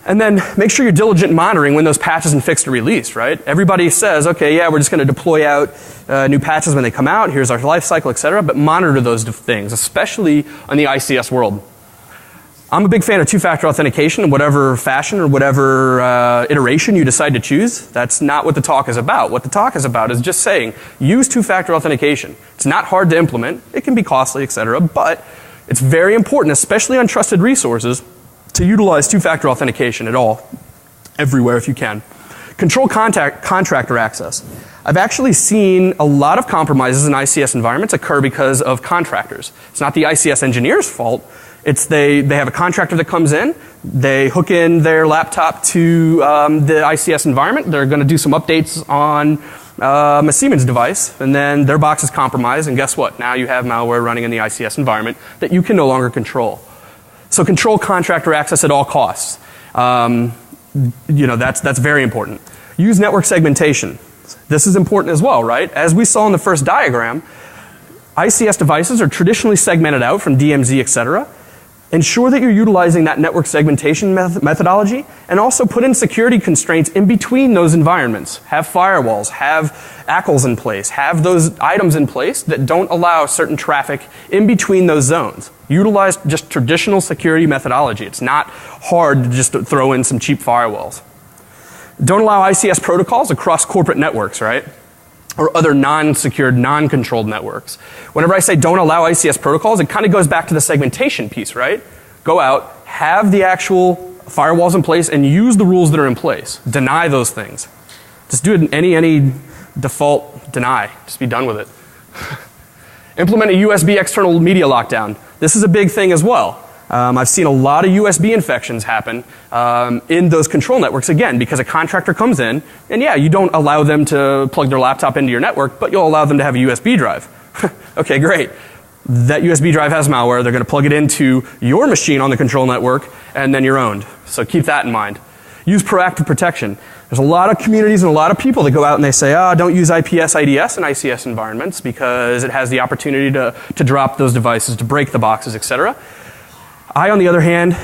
And then make sure you're diligent monitoring when those patches and fixes are released, right? Everybody says, okay, yeah, we're just going to deploy out new patches when they come out. Here's our life cycle, et cetera. But monitor those things, especially on the ICS world. I'm a big fan of two-factor authentication in whatever fashion or whatever iteration you decide to choose. That's not what the talk is about. What the talk is about is just saying, use two-factor authentication. It's not hard to implement. It can be costly, et cetera. But it's very important, especially on trusted resources, to utilize two-factor authentication at all, everywhere if you can. Control contractor access. I've actually seen a lot of compromises in ICS environments occur because of contractors. It's not the ICS engineer's fault. It's they have a contractor that comes in, they hook in their laptop to the ICS environment, they're going to do some updates on a Siemens device, and then their box is compromised, and guess what? Now you have malware running in the ICS environment that you can no longer control. So control contractor access at all costs. That's very important. Use network segmentation. This is important as well, right? As we saw in the first diagram, ICS devices are traditionally segmented out from DMZ, et cetera. Ensure that you're utilizing that network segmentation methodology, and also put in security constraints in between those environments. Have firewalls, have ACLs in place, have those items in place that don't allow certain traffic in between those zones. Utilize just traditional security methodology. It's not hard to just throw in some cheap firewalls. Don't allow ICS protocols across corporate networks, right? Or other non-secured, non-controlled networks. Whenever I say don't allow ICS protocols, it kind of goes back to the segmentation piece, right? Go out, have the actual firewalls in place, and use the rules that are in place. Deny those things. Just do it in any default deny. Just be done with it. Implement a USB external media lockdown. This is a big thing as well. I've seen a lot of USB infections happen in those control networks, again, because a contractor comes in, and yeah, you don't allow them to plug their laptop into your network, but you'll allow them to have a USB drive. Okay, great. That USB drive has malware. They're going to plug it into your machine on the control network, and then you're owned. So keep that in mind. Use proactive protection. There's a lot of communities and a lot of people that go out and they say, don't use IPS, IDS in ICS environments because it has the opportunity to drop those devices, to break the boxes, et cetera. I, on the other hand,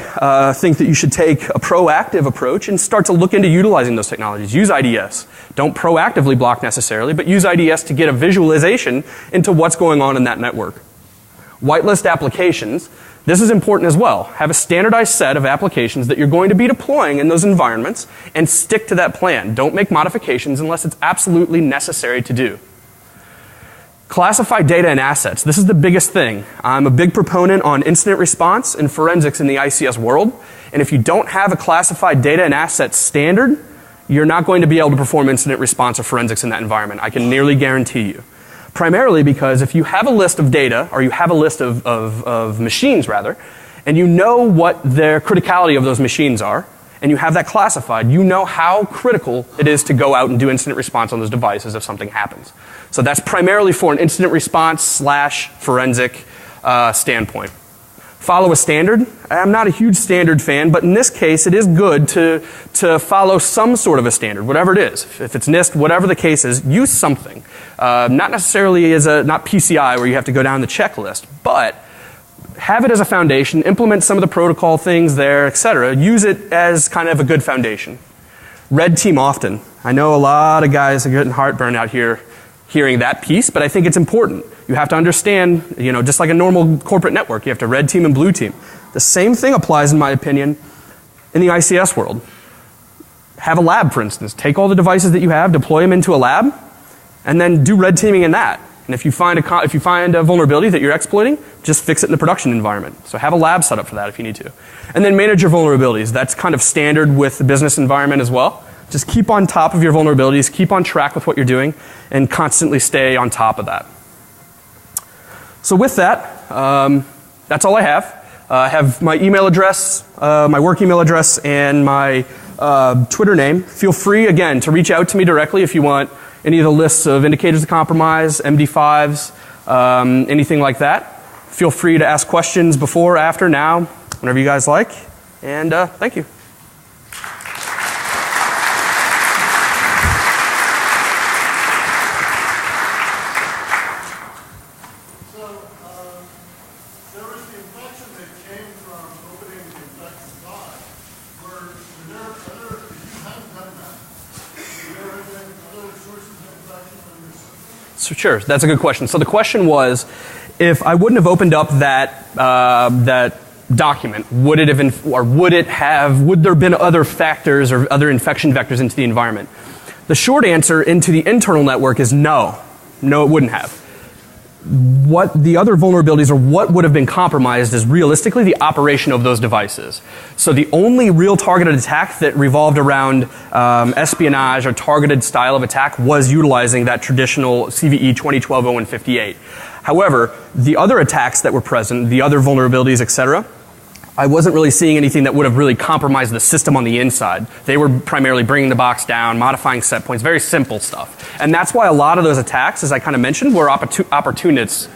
think that you should take a proactive approach and start to look into utilizing those technologies. Use IDS. Don't proactively block necessarily, but use IDS to get a visualization into what's going on in that network. Whitelist applications. This is important as well. Have a standardized set of applications that you're going to be deploying in those environments and stick to that plan. Don't make modifications unless it's absolutely necessary to do. Classify data and assets. This is the biggest thing. I'm a big proponent on incident response and forensics in the ICS world. And if you don't have a classified data and assets standard, you're not going to be able to perform incident response or forensics in that environment. I can nearly guarantee you. Primarily because if you have a list of data, or you have a list of machines rather, and you know what the criticality of those machines are, and you have that classified, you know how critical it is to go out and do incident response on those devices if something happens. So that's primarily for an incident response / forensic standpoint. follow a standard. I'm not a huge standard fan, but in this case, it is good to follow some sort of a standard, whatever it is. If it's NIST, whatever the case is, use something. Not necessarily not PCI where you have to go down the checklist, but have it as a foundation, implement some of the protocol things there, etc. Use it as kind of a good foundation. Red team often. I know a lot of guys are getting heartburn out here hearing that piece, but I think it's important. You have to understand, just like a normal corporate network, you have to red team and blue team. The same thing applies, in my opinion, in the ICS world. Have a lab, for instance. Take all the devices that you have, deploy them into a lab, and then do red teaming in that. And if you find a vulnerability that you're exploiting, just fix it in the production environment. So have a lab set up for that if you need to. And then manage your vulnerabilities. That's kind of standard with the business environment as well. Just keep on top of your vulnerabilities, keep on track with what you're doing, and constantly stay on top of that. So with that, that's all I have. I have my email address, my work email address, and my Twitter name. Feel free, again, to reach out to me directly if you want any of the lists of indicators of compromise, MD5s, anything like that. Feel free to ask questions before, after, now, whenever you guys like. And thank you. So sure, that's a good question. So the question was, if I wouldn't have opened up that document, would there been other factors or other infection vectors into the environment? The short answer into the internal network is no. No, it wouldn't have. What the other vulnerabilities or what would have been compromised is realistically the operation of those devices. So the only real targeted attack that revolved around espionage or targeted style of attack was utilizing that traditional CVE 2012-0158. However, the other attacks that were present, the other vulnerabilities, etc., I wasn't really seeing anything that would have really compromised the system on the inside. They were primarily bringing the box down, modifying set points, very simple stuff. And that's why a lot of those attacks, as I kind of mentioned, were opportunist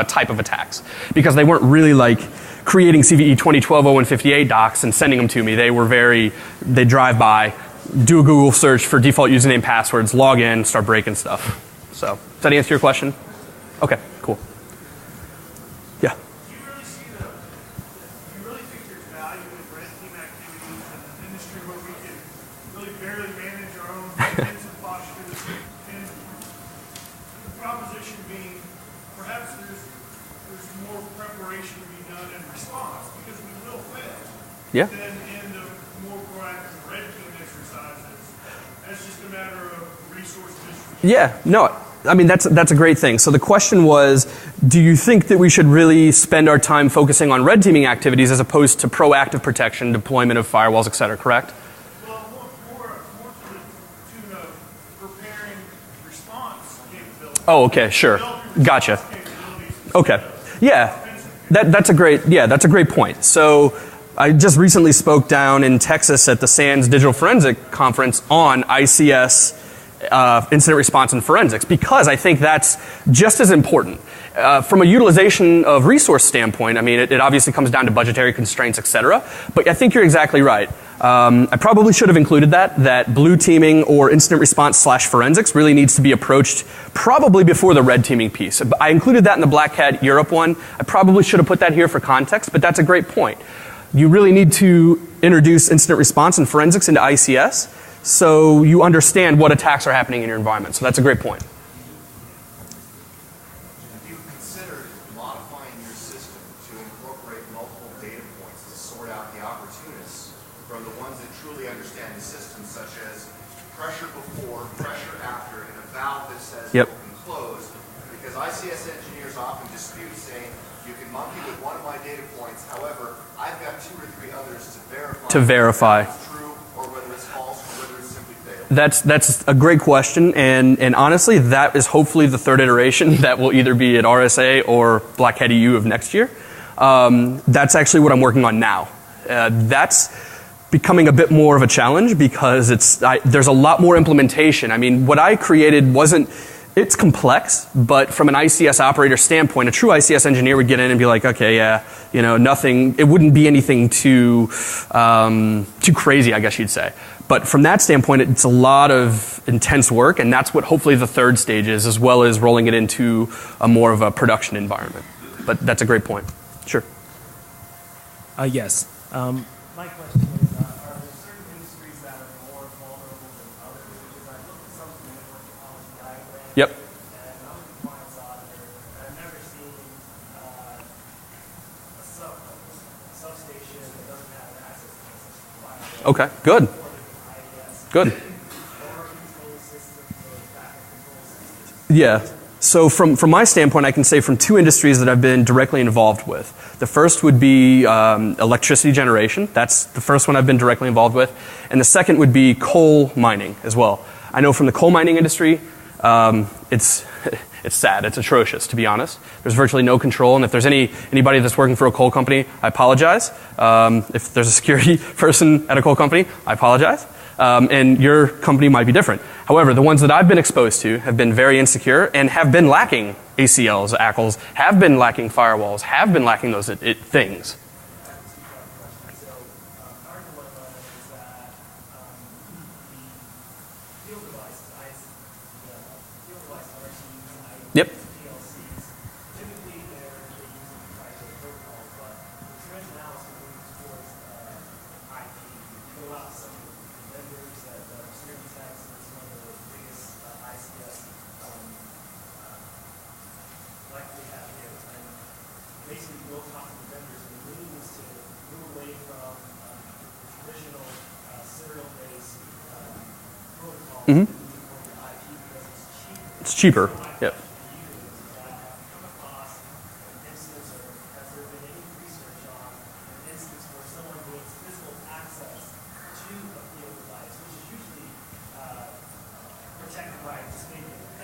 type of attacks. Because they weren't really like creating CVE 2012-0158 docs and sending them to me. They drive by, do a Google search for default username passwords, log in, start breaking stuff. So, does that answer your question? Okay, cool. Yeah. Yeah. Then in the more proactive red team exercises, that's just a matter of resource distribution. Yeah, no, I mean that's a great thing. So the question was, do you think that we should really spend our time focusing on red teaming activities as opposed to proactive protection, deployment of firewalls, et cetera, correct? Well, more to the preparing response capabilities. Oh, okay, sure. Gotcha. Okay. Yeah. That's a great point. So I just recently spoke down in Texas at the SANS Digital Forensic Conference on ICS incident response and forensics, because I think that's just as important. From a utilization of resource standpoint, I mean, it obviously comes down to budgetary constraints, et cetera, but I think you're exactly right. I probably should have included that blue teaming or incident response / forensics really needs to be approached probably before the red teaming piece. I included that in the Black Hat Europe one. I probably should have put that here for context, but that's a great point. You really need to introduce incident response and forensics into ICS so you understand what attacks are happening in your environment. So that's a great point. Have you considered modifying your system to incorporate multiple data points to sort out the opportunists from the ones that truly understand the system, such as pressure before, pressure after, and a valve that says Yep. open close? Because ICS engineers often dispute saying you can monkey with one of my data points, however, I've got 2 or 3 others to verify whether it's true or whether it's false or whether it's simply failed. That's a great question, and honestly, that is hopefully the third iteration that will either be at RSA or Black Hat EU of next year. That's actually what I'm working on now. That's becoming a bit more of a challenge because there's a lot more implementation. I mean, what I created wasn't It's complex, but from an ICS operator standpoint, a true ICS engineer would get in and be like, okay, yeah, you know, nothing, it wouldn't be anything too crazy, I guess you'd say. But from that standpoint, it's a lot of intense work, and that's what hopefully the third stage is, as well as rolling it into a more of a production environment. But that's a great point. Sure. Yes. My question is, are there certain industries that are more vulnerable than others? Because I looked at some of the network topology diagrams. Yep. And I'm a compliance auditor, and I've never seen a substation that doesn't have access to this. Okay, good. Good. Yeah. So from my standpoint, I can say from two industries that I've been directly involved with. The first would be electricity generation. That's the first one I've been directly involved with. And the second would be coal mining as well. I know from the coal mining industry, it's sad. It's atrocious, to be honest. There's virtually no control, and if there's anybody that's working for a coal company, I apologize. If there's a security person at a coal company, I apologize. And your company might be different. However, the ones that I've been exposed to have been very insecure and have been lacking ACLs, ACLs, have been lacking firewalls, have been lacking those things. Yep. Mm-hmm. It's cheaper. Yep.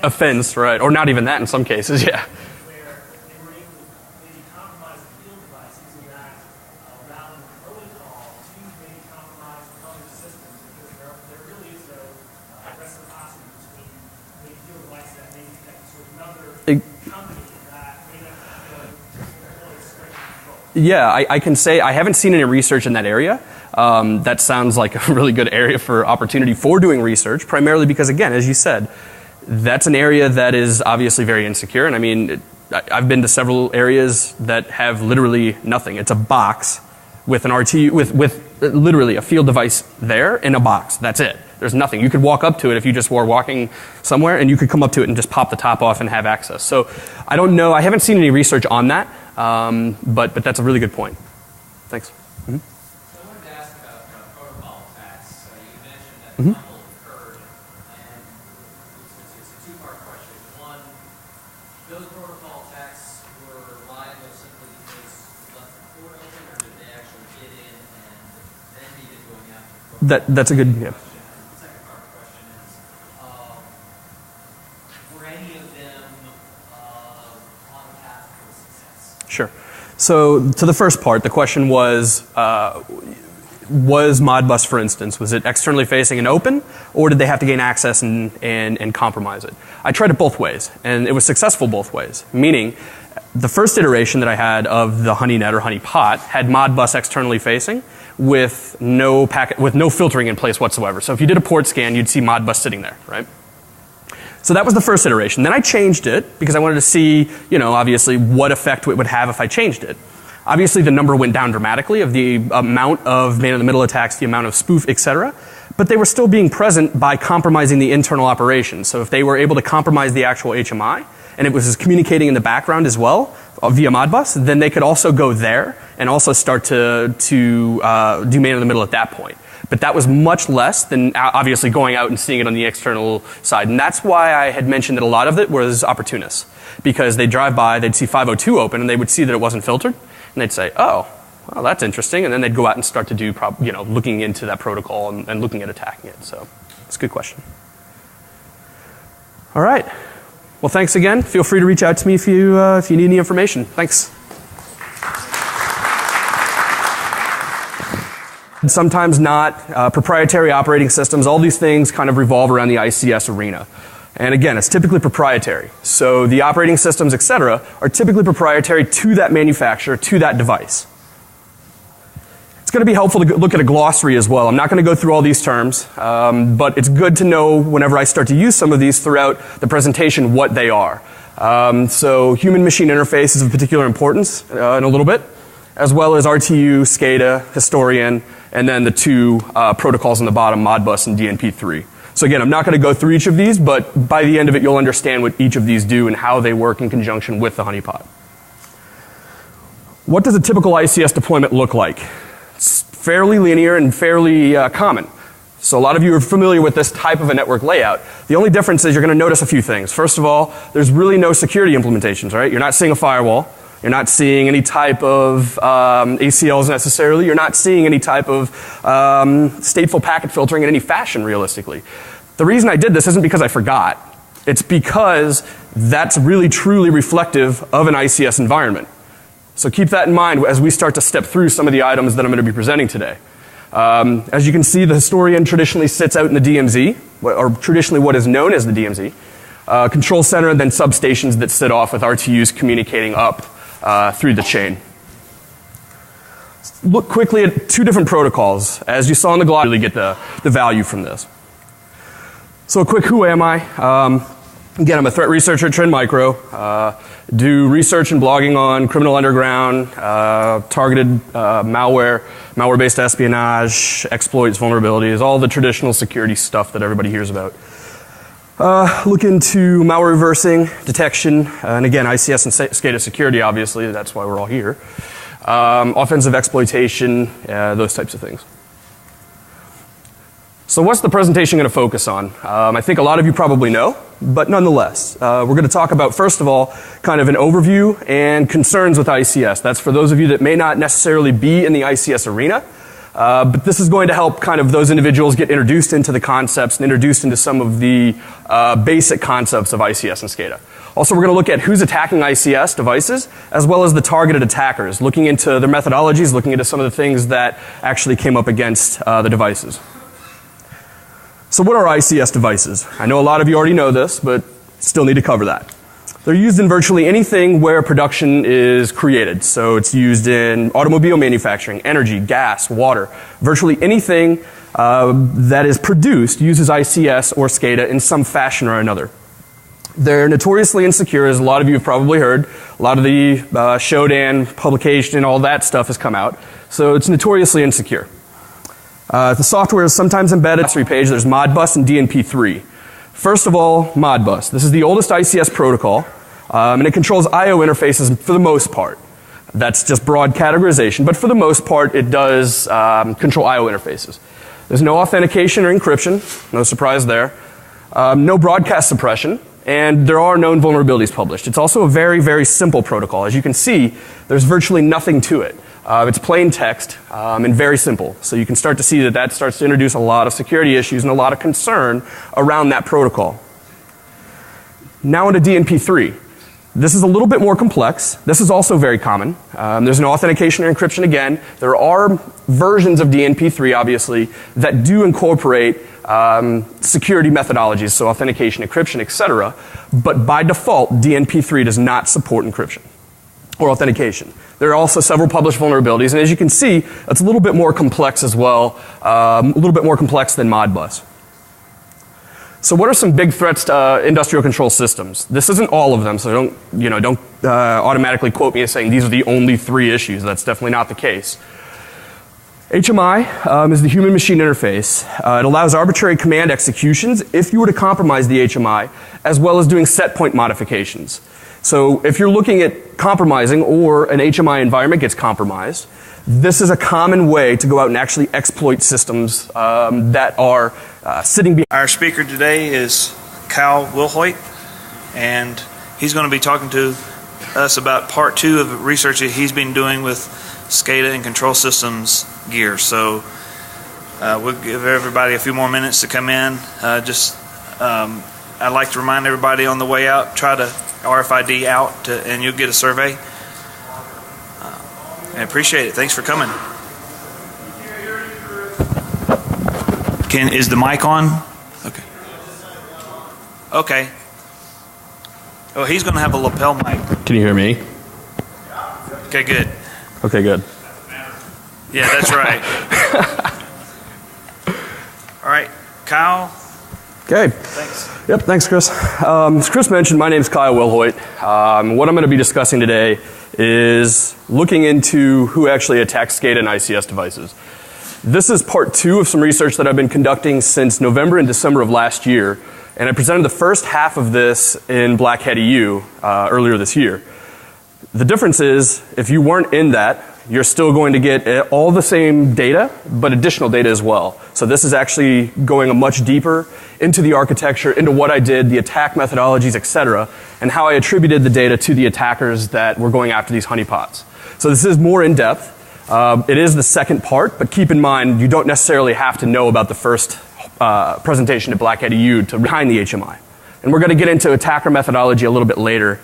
A fence, right? Or not even that in some cases, yeah. Yeah, I can say I haven't seen any research in that area. That sounds like a really good area for opportunity for doing research, primarily because, again, as you said, that's an area that is obviously very insecure. And I mean, I've been to several areas that have literally nothing. It's a box with an RT, with literally a field device there in a box. That's it. There's nothing. You could walk up to it if you just were walking somewhere, and you could come up to it and just pop the top off and have access. So I don't know. I haven't seen any research on that, but that's a really good point. Thanks. Mm-hmm. So I wanted to ask about protocol attacks. You mentioned that Mm-hmm. a couple occurred, and it's a two-part question. One, those protocol attacks were liable simply because you left the port open, or did they actually get in and then begin going after? That's a good. Yeah. Sure. So to the first part, the question was Modbus, for instance, was it externally facing and open, or did they have to gain access and compromise it? I tried it both ways, and it was successful both ways, meaning the first iteration that I had of the HoneyNet or honeypot had Modbus externally facing with no filtering in place whatsoever. So if you did a port scan, you'd see Modbus sitting there, right? So that was the first iteration. Then I changed it because I wanted to see, obviously what effect it would have if I changed it. Obviously the number went down dramatically of the amount of man-in-the-middle attacks, the amount of spoof, etc. But they were still being present by compromising the internal operation. So if they were able to compromise the actual HMI, and it was communicating in the background as well via Modbus, then they could also go there and also start to do man-in-the-middle at that point. But that was much less than obviously going out and seeing it on the external side. And that's why I had mentioned that a lot of it was opportunists. Because they'd drive by, they'd see 502 open, and they would see that it wasn't filtered. And they'd say, oh, well, that's interesting. And then they'd go out and start to do, looking into that protocol and looking at attacking it. So it's a good question. All right. Well, thanks again. Feel free to reach out to me if you need any information. Thanks. Sometimes not. Proprietary operating systems, all these things kind of revolve around the ICS arena. And again, it's typically proprietary. So the operating systems, et cetera, are typically proprietary to that manufacturer, to that device. It's going to be helpful to look at a glossary as well. I'm not going to go through all these terms, but it's good to know whenever I start to use some of these throughout the presentation what they are. So human-machine interface is of particular importance in a little bit, as well as RTU, SCADA, Historian, and then the two protocols on the bottom, Modbus and DNP3. So again, I'm not going to go through each of these, but by the end of it, you'll understand what each of these do and how they work in conjunction with the honeypot. What does a typical ICS deployment look like? It's fairly linear and fairly common. So a lot of you are familiar with this type of a network layout. The only difference is you're going to notice a few things. First of all, there's really no security implementations, right? You're not seeing a firewall. You're not seeing any type of ACLs necessarily. You're not seeing any type of stateful packet filtering in any fashion, realistically. The reason I did this isn't because I forgot. It's because that's really truly reflective of an ICS environment. So keep that in mind as we start to step through some of the items that I'm going to be presenting today. As you can see, the Historian traditionally sits out in the DMZ, or traditionally what is known as the DMZ. Control center and then substations that sit off with RTUs communicating up through the chain. Look quickly at two different protocols. As you saw in the glossary, really get the value from this. So a quick who am I? Again, I'm a threat researcher at Trend Micro. Do research and blogging on criminal underground, targeted malware-based espionage, exploits, vulnerabilities, all the traditional security stuff that everybody hears about. Look into malware reversing, detection, and again, ICS and SCADA security, obviously, that's why we're all here. Offensive exploitation, those types of things. So what's the presentation going to focus on? I think a lot of you probably know, but nonetheless, we're going to talk about, first of all, kind of an overview and concerns with ICS. That's for those of you that may not necessarily be in the ICS arena. But this is going to help kind of those individuals get introduced into the concepts and introduced into some of the basic concepts of ICS and SCADA. Also, we're going to look at who's attacking ICS devices, as well as the targeted attackers, looking into their methodologies, looking into some of the things that actually came up against the devices. So what are ICS devices? I know a lot of you already know this, but still need to cover that. They're used in virtually anything where production is created. So it's used in automobile manufacturing, energy, gas, water. Virtually anything that is produced uses ICS or SCADA in some fashion or another. They're notoriously insecure, as a lot of you have probably heard. A lot of the Shodan publication and all that stuff has come out. So it's notoriously insecure. The software is sometimes embedded. Page, there's Modbus and DNP3. First of all, Modbus. This is the oldest ICS protocol, and it controls I/O interfaces for the most part. That's just broad categorization, but for the most part, it does control I/O interfaces. There's no authentication or encryption, no surprise there. No broadcast suppression, and there are known vulnerabilities published. It's also a very, very simple protocol. As you can see, there's virtually nothing to it. It's plain text and very simple. So you can start to see that that starts to introduce a lot of security issues and a lot of concern around that protocol. Now into DNP3. This is a little bit more complex. This is also very common. There's no authentication or encryption again. There are versions of DNP3, obviously, that do incorporate security methodologies, so authentication, encryption, etc. But by default, DNP3 does not support encryption or authentication. There are also several published vulnerabilities, and as you can see, it's a little bit more complex as well, a little bit more complex than Modbus. So what are some big threats to industrial control systems? This isn't all of them, so don't automatically quote me as saying these are the only 3 issues. That's definitely not the case. HMI is the human-machine interface. It allows arbitrary command executions if you were to compromise the HMI, as well as doing set point modifications. So if you're looking at compromising or an HMI environment gets compromised, this is a common way to go out and actually exploit systems that are sitting behind. Our speaker today is Wilhoit, and he's going to be talking to us about part 2 of research that he's been doing with SCADA and control systems gear. So we'll give everybody a few more minutes to come in. I'd like to remind everybody on the way out, try to RFID out and you'll get a survey. I appreciate it. Thanks for coming. Is the mic on? Okay. Okay. Oh, he's going to have a lapel mic. Can you hear me? Okay, good. Okay, good. Yeah, that's right. All right, Kyle. Okay. Thanks. Yep, thanks, Chris. As Chris mentioned, my name is Kyle Wilhoit. What I'm going to be discussing today is looking into who actually attacks SCADA and ICS devices. This is part 2 of some research that I've been conducting since November and December of last year, and I presented the first half of this in Black Hat EU earlier this year. The difference is, if you weren't in that, you're still going to get all the same data, but additional data as well. So this is actually going much deeper into the architecture, into what I did, the attack methodologies, etc., and how I attributed the data to the attackers that were going after these honeypots. So this is more in depth. It is the second part, but keep in mind, you don't necessarily have to know about the first presentation at Black Hat EU to behind the HMI. And we're going to get into attacker methodology a little bit later.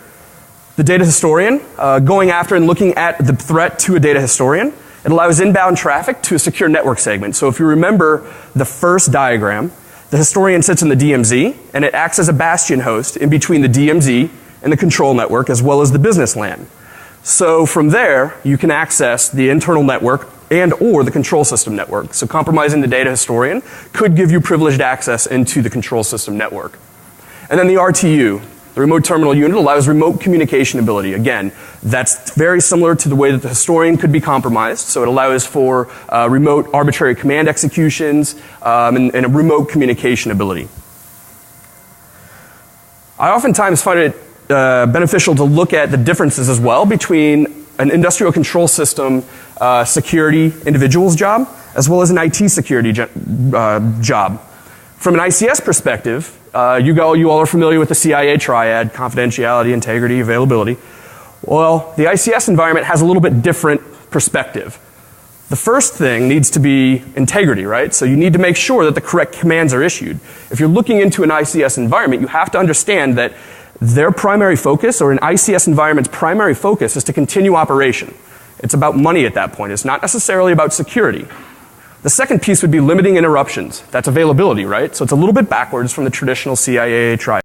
The data historian, going after and looking at the threat to a data historian, it allows inbound traffic to a secure network segment. So if you remember the first diagram, the historian sits in the DMZ, and it acts as a bastion host in between the DMZ and the control network, as well as the business LAN. So from there, you can access the internal network and or the control system network. So compromising the data historian could give you privileged access into the control system network. And then the RTU, the remote terminal unit, allows remote communication ability. Again, that's very similar to the way that the historian could be compromised. So it allows for remote arbitrary command executions and a remote communication ability. I oftentimes find it beneficial to look at the differences as well between an industrial control system security individual's job as well as an IT security job. From an ICS perspective, you all are familiar with the CIA triad: confidentiality, integrity, availability. Well, the ICS environment has a little bit different perspective. The first thing needs to be integrity, right? So you need to make sure that the correct commands are issued. If you're looking into an ICS environment, you have to understand that their primary focus, or an ICS environment's primary focus, is to continue operation. It's about money at that point. It's not necessarily about security. The second piece would be limiting interruptions. That's availability, right? So it's a little bit backwards from the traditional CIA triad.